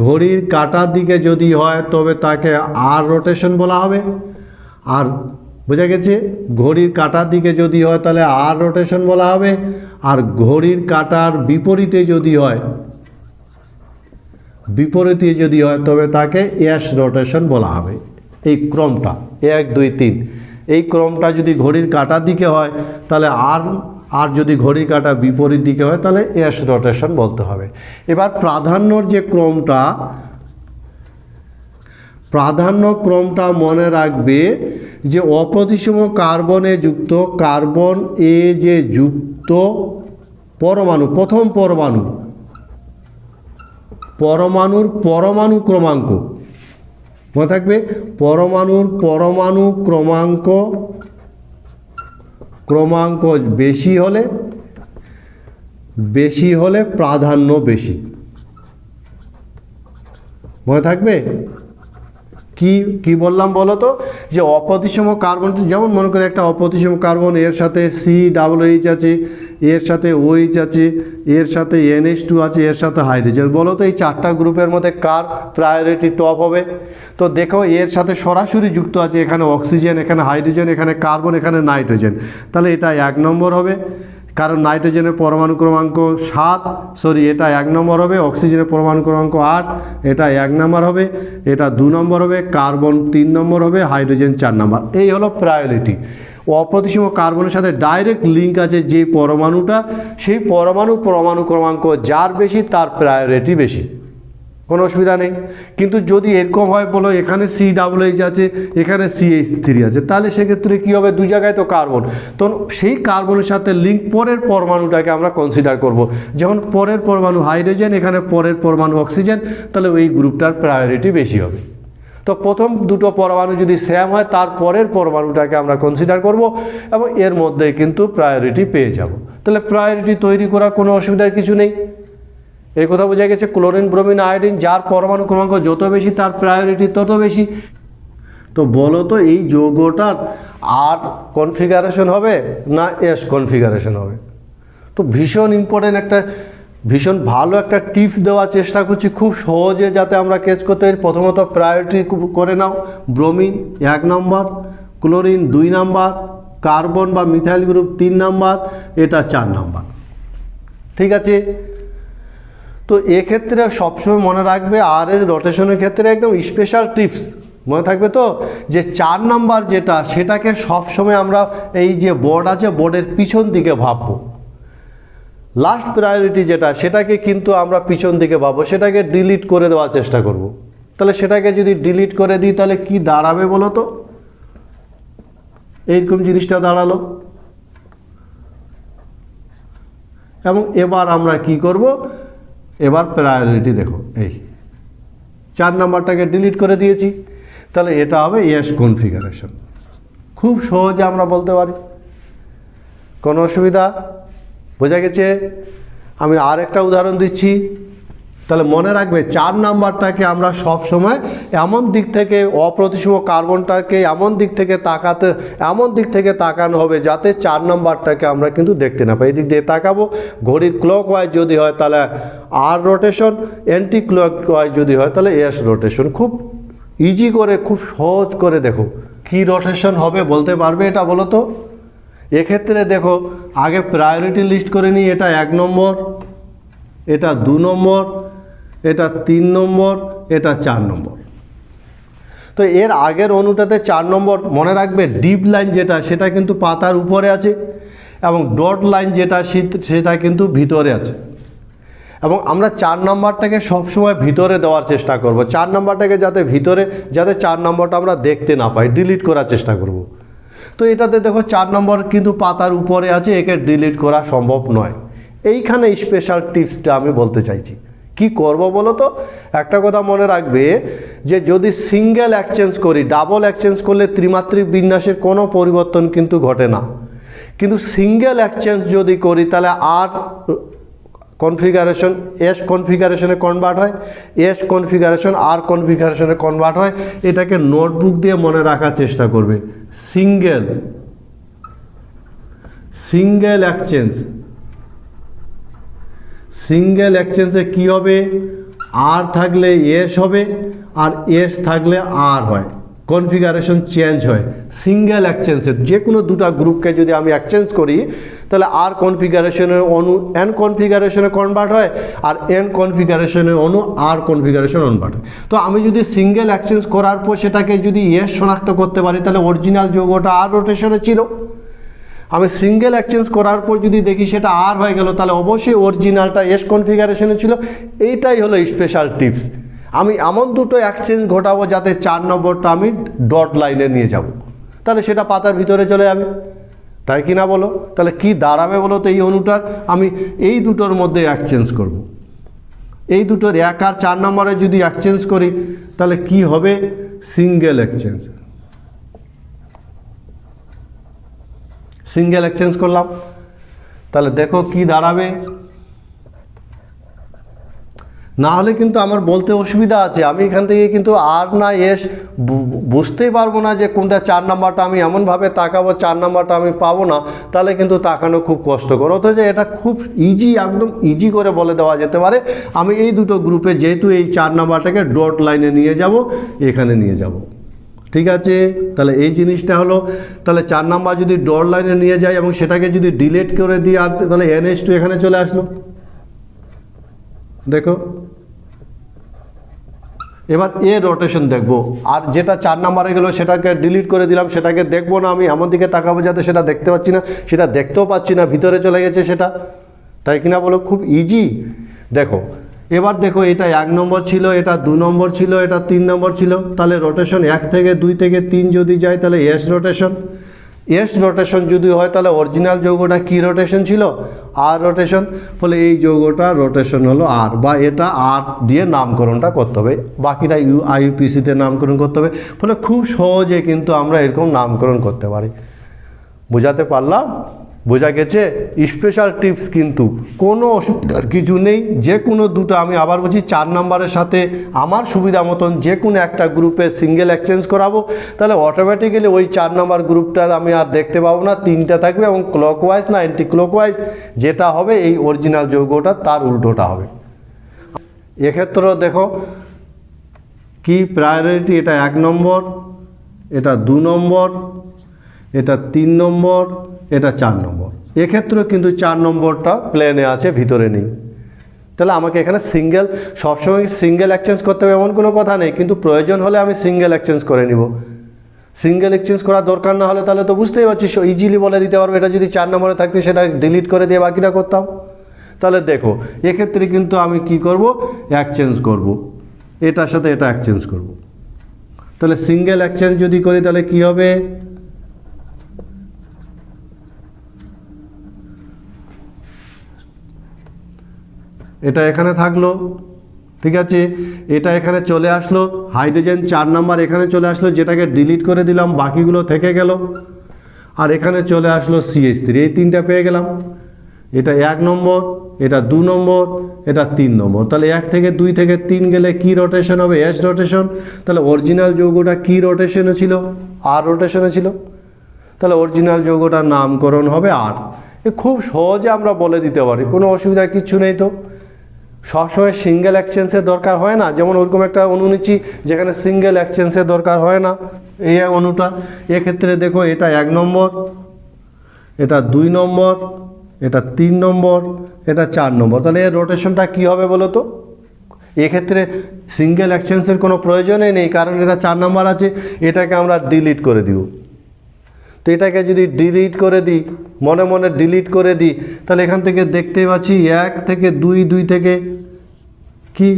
ঘড়ির কাঁটার দিকে যদি হয় তবে তাকে আর রোটেশন বলা হবে। আর বোঝা গেছে? ঘড়ির কাঁটার দিকে যদি হয় তাহলে আর রোটেশন বলা হবে। আর ঘড়ির কাঁটার বিপরীতে যদি হয়, তবে তাকে এস রোটেশন বলা হবে। এই ক্রমটা 1 2 3, এই ক্রমটা যদি ঘড়ির কাঁটার দিকে হয় তাহলে আর যদি ঘড়ি কাঁটা বিপরীত দিকে হয় তাহলে এস রোটেশন বলতে হবে। এবার প্রাধান্যর যে প্রাধান্য ক্রমটা মনে রাখবে যে অপ্রতিসম কার্বনে যুক্ত কার্বন এ যে যুক্ত পরমাণু, প্রথম পরমাণুর পরমাণু ক্রমাঙ্ক মনে থাকবে, পরমাণুর পরমাণু ক্রমাঙ্ক বেশি হলে প্রাধান্য বেশি। মনে থাকবে কি বললাম বলো তো, যে অপ্রতিসম কার্বন, যেমন মনে করে একটা অপ্রতিসম কার্বন, এর সাথে COOH আছে, এর সাথে OH আছে, এর সাথে NH2 আছে, এর সাথে হাইড্রোজেন। বলো তো এই চারটা গ্রুপের মধ্যে কার প্রায়োরিটি টপ হবে? তো দেখো এর সাথে সরাসরি যুক্ত আছে এখানে অক্সিজেন, এখানে হাইড্রোজেন, এখানে কার্বন, এখানে নাইট্রোজেন, তাহলে এটা 1 নম্বর হবে, কারণ নাইট্রোজেনের পরমাণু ক্রমাঙ্ক 7, এটা 1 নম্বর হবে, অক্সিজেনের পরমাণু ক্রমাঙ্ক 8, এটা 1 নম্বর হবে, এটা 2 নম্বর হবে, কার্বন 3 নম্বর হবে, হাইড্রোজেন 4 নম্বর। এই হলো প্রায়োরিটি। অপ্রতিসম কার্বনের সাথে ডাইরেক্ট লিঙ্ক আছে যে পরমাণুটা, সেই পরমাণু ক্রমাঙ্ক যার বেশি তার প্রায়োরিটি বেশি, কোনো অসুবিধা নেই। কিন্তু যদি এরকম হয়, বলো এখানে COOH আছে, এখানে CH3 আছে, তাহলে সেক্ষেত্রে কী হবে, দু জায়গায় তো কার্বন, তো সেই কার্বনের সাথে লিঙ্ক পরের পরমাণুটাকে আমরা কনসিডার করব। যেমন পরের পরমাণু হাইড্রোজেন, এখানে পরের পরমাণু অক্সিজেন, তাহলে ওই গ্রুপটার প্রায়োরিটি বেশি হবে। তো প্রথম দুটো পরমাণু যদি সেম হয়, তার পরের পরমাণুটাকে আমরা কনসিডার করব এবং এর মধ্যে কিন্তু প্রায়োরিটি পেয়ে যাব। তাহলে প্রায়োরিটি তৈরি করা কোনো অসুবিধার কিছু নেই। এই কথা বোঝা গেছে। ক্লোরিন, ব্রোমিন, আয়োডিন, যার পরমাণু ক্রমাঙ্ক যত বেশি তার প্রায়োরিটি তত বেশি। তো বলো তো এই যৌগটার আর কনফিগারেশন হবে না এস কনফিগারেশন হবে? তো ভীষণ ইম্পর্টেন্ট একটা, ভীষণ ভালো একটা টিপস দেওয়ার চেষ্টা করছি, খুব সহজে যাতে আমরা কেচ করতে পারি। প্রথমত প্রায়োরিটি করে নাও, ব্রোমিন 1 নম্বর, ক্লোরিন 2 নম্বর, কার্বন বা মিথাইল গ্রুপ 3 নম্বর, এটা 4 নম্বর। ঠিক আছে? তো এক্ষেত্রে সবসময় মনে রাখবে আর এর রোটেশনের ক্ষেত্রে একদম স্পেশাল টিপস মনে থাকবে তো, যে 4 নাম্বার যেটা, সেটাকে সবসময় আমরা এই যে বোর্ড আছে বোর্ডের পিছন দিকে ভাববো। লাস্ট প্রায়োরিটি যেটা, সেটাকে কিন্তু আমরা পিছন দিকে ভাববো, সেটাকে ডিলিট করে দেওয়ার চেষ্টা করব। তাহলে সেটাকে যদি ডিলিট করে দিই তাহলে কি দাঁড়াবে বলো তো? এইরকম জিনিসটা দাঁড়ালো। এবং এবার আমরা কি করব, এবার প্রায়োরিটি দেখো, এই 4 নাম্বারটাকে ডিলিট করে দিয়েছি, তাহলে এটা হবে এস কনফিগারেশন। খুব সহজে আমরা বলতে পারি, কোনো অসুবিধা? বোঝা গেছে? আমি আর একটা উদাহরণ দিচ্ছি, তাহলে মনে রাখবে 4 নাম্বারটাকে আমরা সব সময় এমন দিক থেকে, অপ্রতিসম কার্বনটাকে এমন দিক থেকে তাকানো হবে যাতে 4 নাম্বারটাকে আমরা কিন্তু দেখতে না পাই। এই দিক দিয়ে তাকাবো। ঘড়ির ক্লক ওয়াইজ যদি হয় তাহলে আর রোটেশন, অ্যান্টি ক্লক ওয়াইজ যদি হয় তাহলে এস রোটেশন। খুব ইজি করে, খুব সহজ করে দেখো কি রোটেশন হবে বলতে পারবে এটা বলো তো? এক্ষেত্রে দেখো আগে প্রায়োরিটি লিস্ট করে নিই। এটা 1 নম্বর, এটা 2 নম্বর, এটা 3 নম্বর, এটা 4 নম্বর। তো এর আগের অণুটাতে 4 নম্বর মনে রাখবে, ডিপ লাইন যেটা সেটা কিন্তু পাতার উপরে আছে এবং ডট লাইন যেটা সেটা কিন্তু ভিতরে আছে। এবং আমরা 4 নম্বরটাকে সবসময় ভিতরে দেওয়ার চেষ্টা করব। 4 নম্বরটাকে যাতে 4 নম্বরটা আমরা দেখতে না পাই, ডিলিট করার চেষ্টা করব। তো এটাতে দেখো 4 নম্বর কিন্তু পাতার উপরে আছে, একে ডিলিট করা সম্ভব নয়। এইখানে স্পেশাল টিপসটা আমি বলতে চাইছি। কি করব বলো তো? একটা কথা মনে রাখবে যে যদি সিঙ্গেল এক্সচেঞ্জ করি, ডাবল এক্সচেঞ্জ করলে ত্রিমাত্রিক বিন্যাসের কোনো পরিবর্তন কিন্তু ঘটে না। কিন্তু সিঙ্গেল এক্সচেঞ্জ যদি করি তাহলে আর কনফিগারেশন এস কনফিগারেশনে কনভার্ট হয়, এস কনফিগারেশন আর কনফিগারেশনে কনভার্ট হয়। এটাকে নোটবুক দিয়ে মনে রাখার চেষ্টা করবে। সিঙ্গেল এক্সচেঞ্জে কি হবে, আর থাকলে এস হবে আর এস থাকলে আর হয়, কনফিগারেশন চেঞ্জ হয়। সিঙ্গেল এক্সচেঞ্জের যে কোনো দুটো গ্রুপকে যদি আমি এক্সচেঞ্জ করি তাহলে আর কনফিগারেশনের অণু এন কনফিগারেশনে কনভার্ট হয় আর এন কনফিগারেশনের অণু আর কনফিগারেশন কনভার্ট হয়। তো আমি যদি সিঙ্গেল এক্সচেঞ্জ করার পর সেটাকে যদি এস শনাক্ত করতে পারি তাহলে অরিজিনাল যৌগটা আর রোটেশনে ছিল। আমি সিঙ্গেল এক্সচেঞ্জ করার পর যদি দেখি সেটা আর হয়ে গেল, তাহলে অবশ্যই অরিজিনালটা এস কনফিগারেশনে ছিল। এইটাই হলো স্পেশাল টিপস। আমি এমন দুটো এক্সচেঞ্জ ঘটাবো যাতে 4 নম্বরটা আমি ডট লাইনে নিয়ে যাব, তাহলে সেটা পাতার ভিতরে চলে যাবে, তাই কি না বলো? তাহলে কি দাঁড়াবে বলো তো? এই অনুটার আমি এই দুটোর মধ্যে এক্সচেঞ্জ করব। এই দুটোর 1 আর 4 নম্বরে যদি এক্সচেঞ্জ করি তাহলে কি হবে? Single exchange. সিঙ্গেল এক্সচেঞ্জ করলাম, তাহলে দেখো কি দাঁড়াবে। না হলে কিন্তু আমার বলতে অসুবিধা আছে, আমি এখান থেকে কিন্তু আর না এস বুঝতেই পারবো না যে কোনটা 4 নাম্বারটা। আমি এমনভাবে তাকাবো 4 নাম্বারটা আমি পাবো না, তাহলে কিন্তু তাকানো খুব কষ্টকর। অথচ এটা খুব ইজি, একদম ইজি করে বলে দেওয়া যেতে পারে। আমি এই দুটো গ্রুপে যেহেতু এই 4 নাম্বারটাকে ডট লাইনে নিয়ে যাব, এখানে নিয়ে যাব, ঠিক আছে? তাহলে এই জিনিসটা হলো। তাহলে 4 নাম্বার যদি ডট লাইনে নিয়ে যাই এবং সেটাকে যদি ডিলিট করে দিই, আর তাহলে NH2 এখানে চলে আসলো। দেখো এবার এ রোটেশন দেখবো, আর যেটা 4 নাম্বারে গেলো সেটাকে ডিলিট করে দিলাম, সেটাকে দেখবো না। আমি এমন দিকে তাকাবো যাতে সেটা দেখতে পাচ্ছি না, সেটা দেখতেও পাচ্ছি না, ভিতরে চলে গেছে সেটা, তাই কিনা বলো? খুব ইজি। দেখো এবার দেখো, এটা 1 নম্বর ছিল, এটা 2 নম্বর ছিল, এটা 3 নম্বর ছিল। তাহলে রোটেশন 1 থেকে 2 থেকে 3 যদি যায় তাহলে এস রোটেশন। এস রোটেশন যদি হয় তাহলে অরিজিনাল যৌগটা কি রোটেশন ছিল? আর রোটেশন। ফলে এই যৌগটা রোটেশন হলো আর, বা এটা আর দিয়ে নামকরণটা করতে হবে, বাকিটা IUPACতে নামকরণ করতে হবে। ফলে খুব সহজে কিন্তু আমরা এরকম নামকরণ করতে পারি। বোঝাতে পারলাম? বোঝা গেছে? স্পেশাল টিপস কিন্তু কোনো অসুবিধার কিছু নেই। যে কোনো দুটো, আমি আবার বলছি, 4 নম্বরের সাথে আমার সুবিধা মতন যে কোনো একটা গ্রুপে সিঙ্গেল এক্সচেঞ্জ করাবো, তাহলে অটোমেটিক্যালি ওই 4 নম্বর গ্রুপটা আমি আর দেখতে পাবো না, 3টা থাকবে, এবং ক্লকওয়াইজ না অ্যান্টি ক্লকওয়াইজ যেটা হবে এই অরিজিনাল যৌগটা তার উল্টোটা হবে। এক্ষেত্রেও দেখো কি প্রায়োরিটি, এটা 1 নম্বর, এটা 2 নম্বর, এটা 3 নম্বর, এটা 4 নম্বর। এক্ষেত্রেও কিন্তু 4 নম্বরটা প্লেনে আছে, ভিতরে নেই। তাহলে আমাকে এখানে সিঙ্গেল, সবসময় সিঙ্গেল এক্সচেঞ্জ করতে হবে এমন কোনো কথা নেই, কিন্তু প্রয়োজন হলে আমি সিঙ্গেল এক্সচেঞ্জ করে নিব। সিঙ্গেল এক্সচেঞ্জ করার দরকার না হলে তাহলে তো বুঝতেই পারছি, ইজিলি বলে দিতে পারবো এটা যদি 4 নম্বরে থাকতে সেটা ডিলিট করে দিয়ে বাকিটা করতাম। তাহলে দেখো এক্ষেত্রে কিন্তু আমি কি করব? এক্সচেঞ্জ করব, এটার সাথে এটা এক্সচেঞ্জ করব। তাহলে সিঙ্গেল এক্সচেঞ্জ যদি করি তাহলে কি হবে? এটা এখানে থাকলো, ঠিক আছে? এটা এখানে চলে আসলো, হাইড্রোজেন 4 নাম্বার এখানে চলে আসলো, যেটাকে ডিলিট করে দিলাম, বাকিগুলো থেকে গেল। আর এখানে চলে আসলো CH3, এই 3টা পেয়ে গেলাম। এটা 1 নম্বর, এটা 2 নম্বর, এটা 3 নম্বর। তাহলে 1 থেকে 2 থেকে 3 গেলে কি রোটেশন হবে? S rotation. তাহলে অরিজিনাল যৌগটা কি রোটেশনে ছিল? আর রোটেশনে ছিল। তাহলে অরিজিনাল যৌগটার নামকরণ হবে আর। খুব সহজে আমরা বলে দিতে পারি, কোনো অসুবিধা কিচ্ছু নেই। তো সবসময় সিঙ্গেল এক্সচেঞ্জের দরকার হয় না, যেমন ওরকম একটা অণু নিচ্ছি যেখানে সিঙ্গেল এক্সচেঞ্জের দরকার হয় না, এই অণুটা। এক্ষেত্রে দেখো এটা 1 নম্বর, এটা 2 নম্বর, এটা 3 নম্বর, এটা 4 নম্বর। তাহলে এর রোটেশনটা কী হবে বলো তো? এক্ষেত্রে সিঙ্গেল এক্সচেঞ্জের কোনো প্রয়োজনই নেই, কারণ এটা 4 নম্বর আছে, এটাকে আমরা ডিলিট করে দিব। তো এটাকে যদি ডিলিট করে দিই, মনে মনে ডিলিট করে দিই, তাহলে এখান থেকে দেখতেই পাচ্ছি 1 থেকে 2, 2 থেকে কি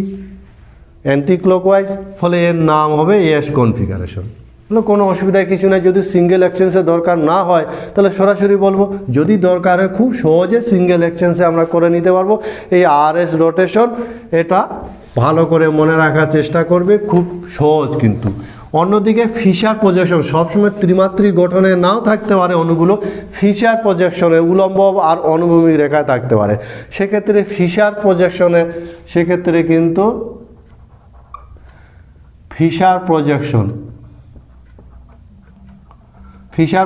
অ্যান্টি ক্লকওয়াইজ। ফলে এর নাম হবে এস কনফিগারেশন। কোনো অসুবিধা কিছু নেই। যদি সিঙ্গেল এক্সচেঞ্জের দরকার না হয় তাহলে সরাসরি বলবো, যদি দরকার হয় খুব সহজে সিঙ্গেল এক্সচেঞ্জে আমরা করে নিতে পারবো। এই RS রোটেশন এটা ভালো করে মনে রাখার চেষ্টা করবে, খুব সহজ কিন্তু। অন্যদিকে ফিশার প্রজেকশন সবসময় ত্রিমাত্রিক গঠনে নাও থাকতে পারে অণুগুলো, ফিশার প্রজেকশনে উলম্ব আর অনুভূমিক রেখায় থাকতে পারে। সেক্ষেত্রে ফিশার প্রজেকশনে সেক্ষেত্রে কিন্তু ফিশার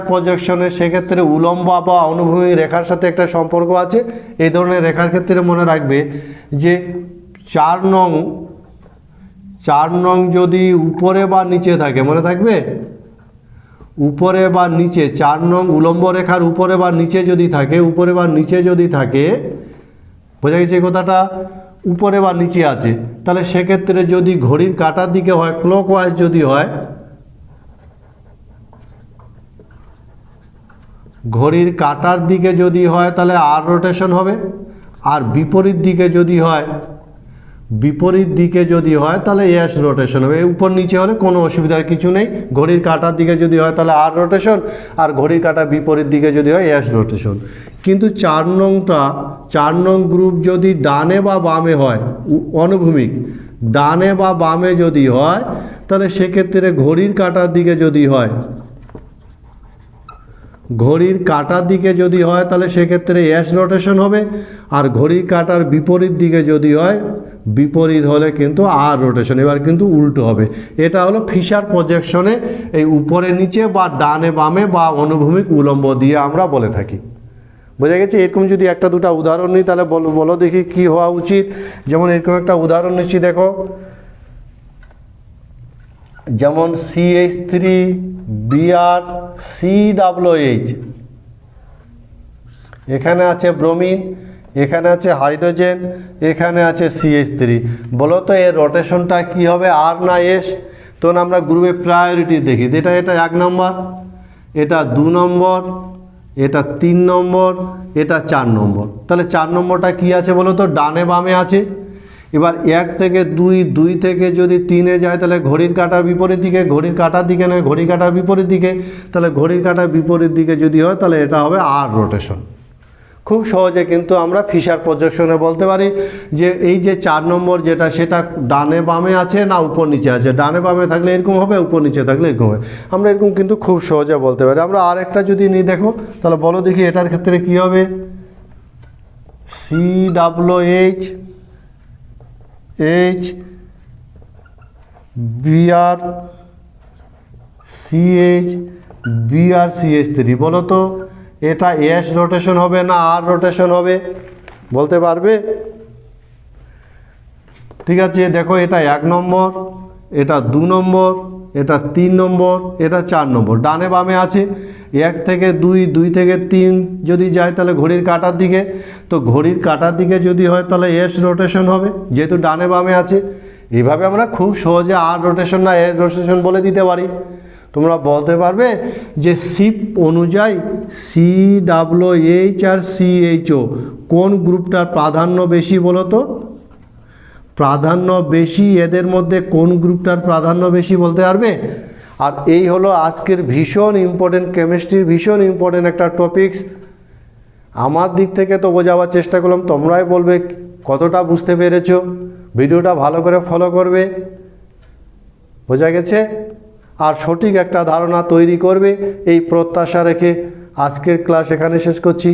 প্রজেকশনে সেক্ষেত্রে উলম্ব বা অনুভূমিক রেখার সাথে একটা সম্পর্ক আছে। এই ধরনের রেখার ক্ষেত্রে মনে রাখবে যে 4 নং যদি উপরে বা নিচে থাকে, মনে থাকবে, উপরে বা নিচে 4 নং উলম্ব রেখার উপরে বা নিচে যদি থাকে, উপরে বা নিচে যদি থাকে, বোঝা গেছে কথাটা? উপরে বা নিচে আছে, তাহলে সেক্ষেত্রে যদি ঘড়ির কাঁটার দিকে হয়, ক্লকওয়াইজ যদি হয়, ঘড়ির কাঁটার দিকে যদি হয় তাহলে আর রোটেশন হবে, আর বিপরীত দিকে যদি হয় তাহলে এস রোটেশন হবে। উপর নিচে হলে কোনো অসুবিধার কিছু নেই। ঘড়ির কাঁটার দিকে যদি হয় তাহলে আর রোটেশন, আর ঘড়ির কাঁটার বিপরীত দিকে যদি হয় এস রোটেশন। কিন্তু 4 নং গ্রুপ যদি ডানে বা বামে হয়, অনুভূমিক ডানে বা বামে যদি হয়, তাহলে সেক্ষেত্রে ঘড়ির কাঁটার দিকে যদি হয় তাহলে সেক্ষেত্রে এস রোটেশন হবে, আর ঘড়ির কাঁটার বিপরীত দিকে যদি হয়, বিপরীত হলে কিন্তু আর রোটেশন। এবার কিন্তু উল্টো হবে। এটা হলো ফিশার প্রজেকশনে এই উপরে নিচে বা ডানে বামে বা অনুভূমিক উলম্ব দিয়ে আমরা বলে থাকি। বোঝা গেছে? এরকম যদি একটা দুটা উদাহরণ নিই তাহলে বলো দেখি কি হওয়া উচিত। যেমন এরকম একটা উদাহরণ নিচ্ছি, দেখো, যেমন CH3 Br COOH, এখানে আছে ব্রোমিন, এখানে আছে হাইড্রোজেন, এখানে আছে CH3। বলো তো এর রোটেশনটা কি হবে, আর না এস? তখন আমরা গ্রুপে প্রায়োরিটি দেখি। এটা 1 নম্বর, এটা 2 নম্বর, এটা 3 নম্বর, এটা 4 নম্বর। তাহলে 4 নম্বরটা কি আছে বলো তো, ডানে বামে আছে। এবার 1 থেকে 2 থেকে যদি 3-এ যায় তাহলে ঘড়ির কাঁটার বিপরীত দিকে, ঘড়ির কাঁটার দিকে নয়, ঘড়ির কাঁটার বিপরীত দিকে। তাহলে ঘড়ির কাঁটার বিপরীত দিকে যদি হয় তাহলে এটা হবে আর রোটেশন। খুব সহজে কিন্তু আমরা ফিশার প্রজেকশনে বলতে পারি যে এই যে 4 নম্বর যেটা, সেটা ডানে বামে আছে না উপর নিচে আছে। ডানে বামে থাকলে এরকম হবে, উপর নিচে থাকলে এরকম হবে। আমরা এরকম কিন্তু খুব সহজে বলতে পারি। আমরা আর একটা যদি নিই, দেখো তাহলে বলো দেখি এটার ক্ষেত্রে কি হবে। COOH Br CH3 বলো তো এটা এস রোটেশন হবে না আর রোটেশন হবে, বলতে পারবে? ঠিক আছে, দেখো এটা 1 নম্বর, এটা 2 নম্বর, এটা 3 নম্বর, এটা 4 নম্বর। ডানে বামে আছে। 1 থেকে 2 থেকে 3 যদি যায় তাহলে ঘড়ির কাঁটার দিকে। তো ঘড়ির কাঁটার দিকে যদি হয় তাহলে এস রোটেশন হবে, যেহেতু ডানে বামে আছে। এইভাবে আমরা খুব সহজে আর রোটেশন না এস রোটেশন বলে দিতে পারি। তোমরা বলতে পারবে যে শিপ অনুযায়ী COOH আর CHO কোন গ্রুপটার প্রাধান্য বেশি বলো তো? প্রাধান্য বেশি, এদের মধ্যে কোন গ্রুপটার প্রাধান্য বেশি বলতে পারবে? আর এই হলো আজকের ভীষণ ইম্পর্টেন্ট, কেমিস্ট্রির ভীষণ ইম্পর্টেন্ট একটা টপিকস। আমার দিক থেকে তো বোঝাবার চেষ্টা করলাম, তোমরাই বলবে কতটা বুঝতে পেরেছো। ভিডিওটা ভালো করে ফলো করবে, বোঝা গেছে? আর সঠিক একটা ধারণা তৈরি করবে এই প্রত্যাশা রেখে আজকের ক্লাস এখানে শেষ করছি।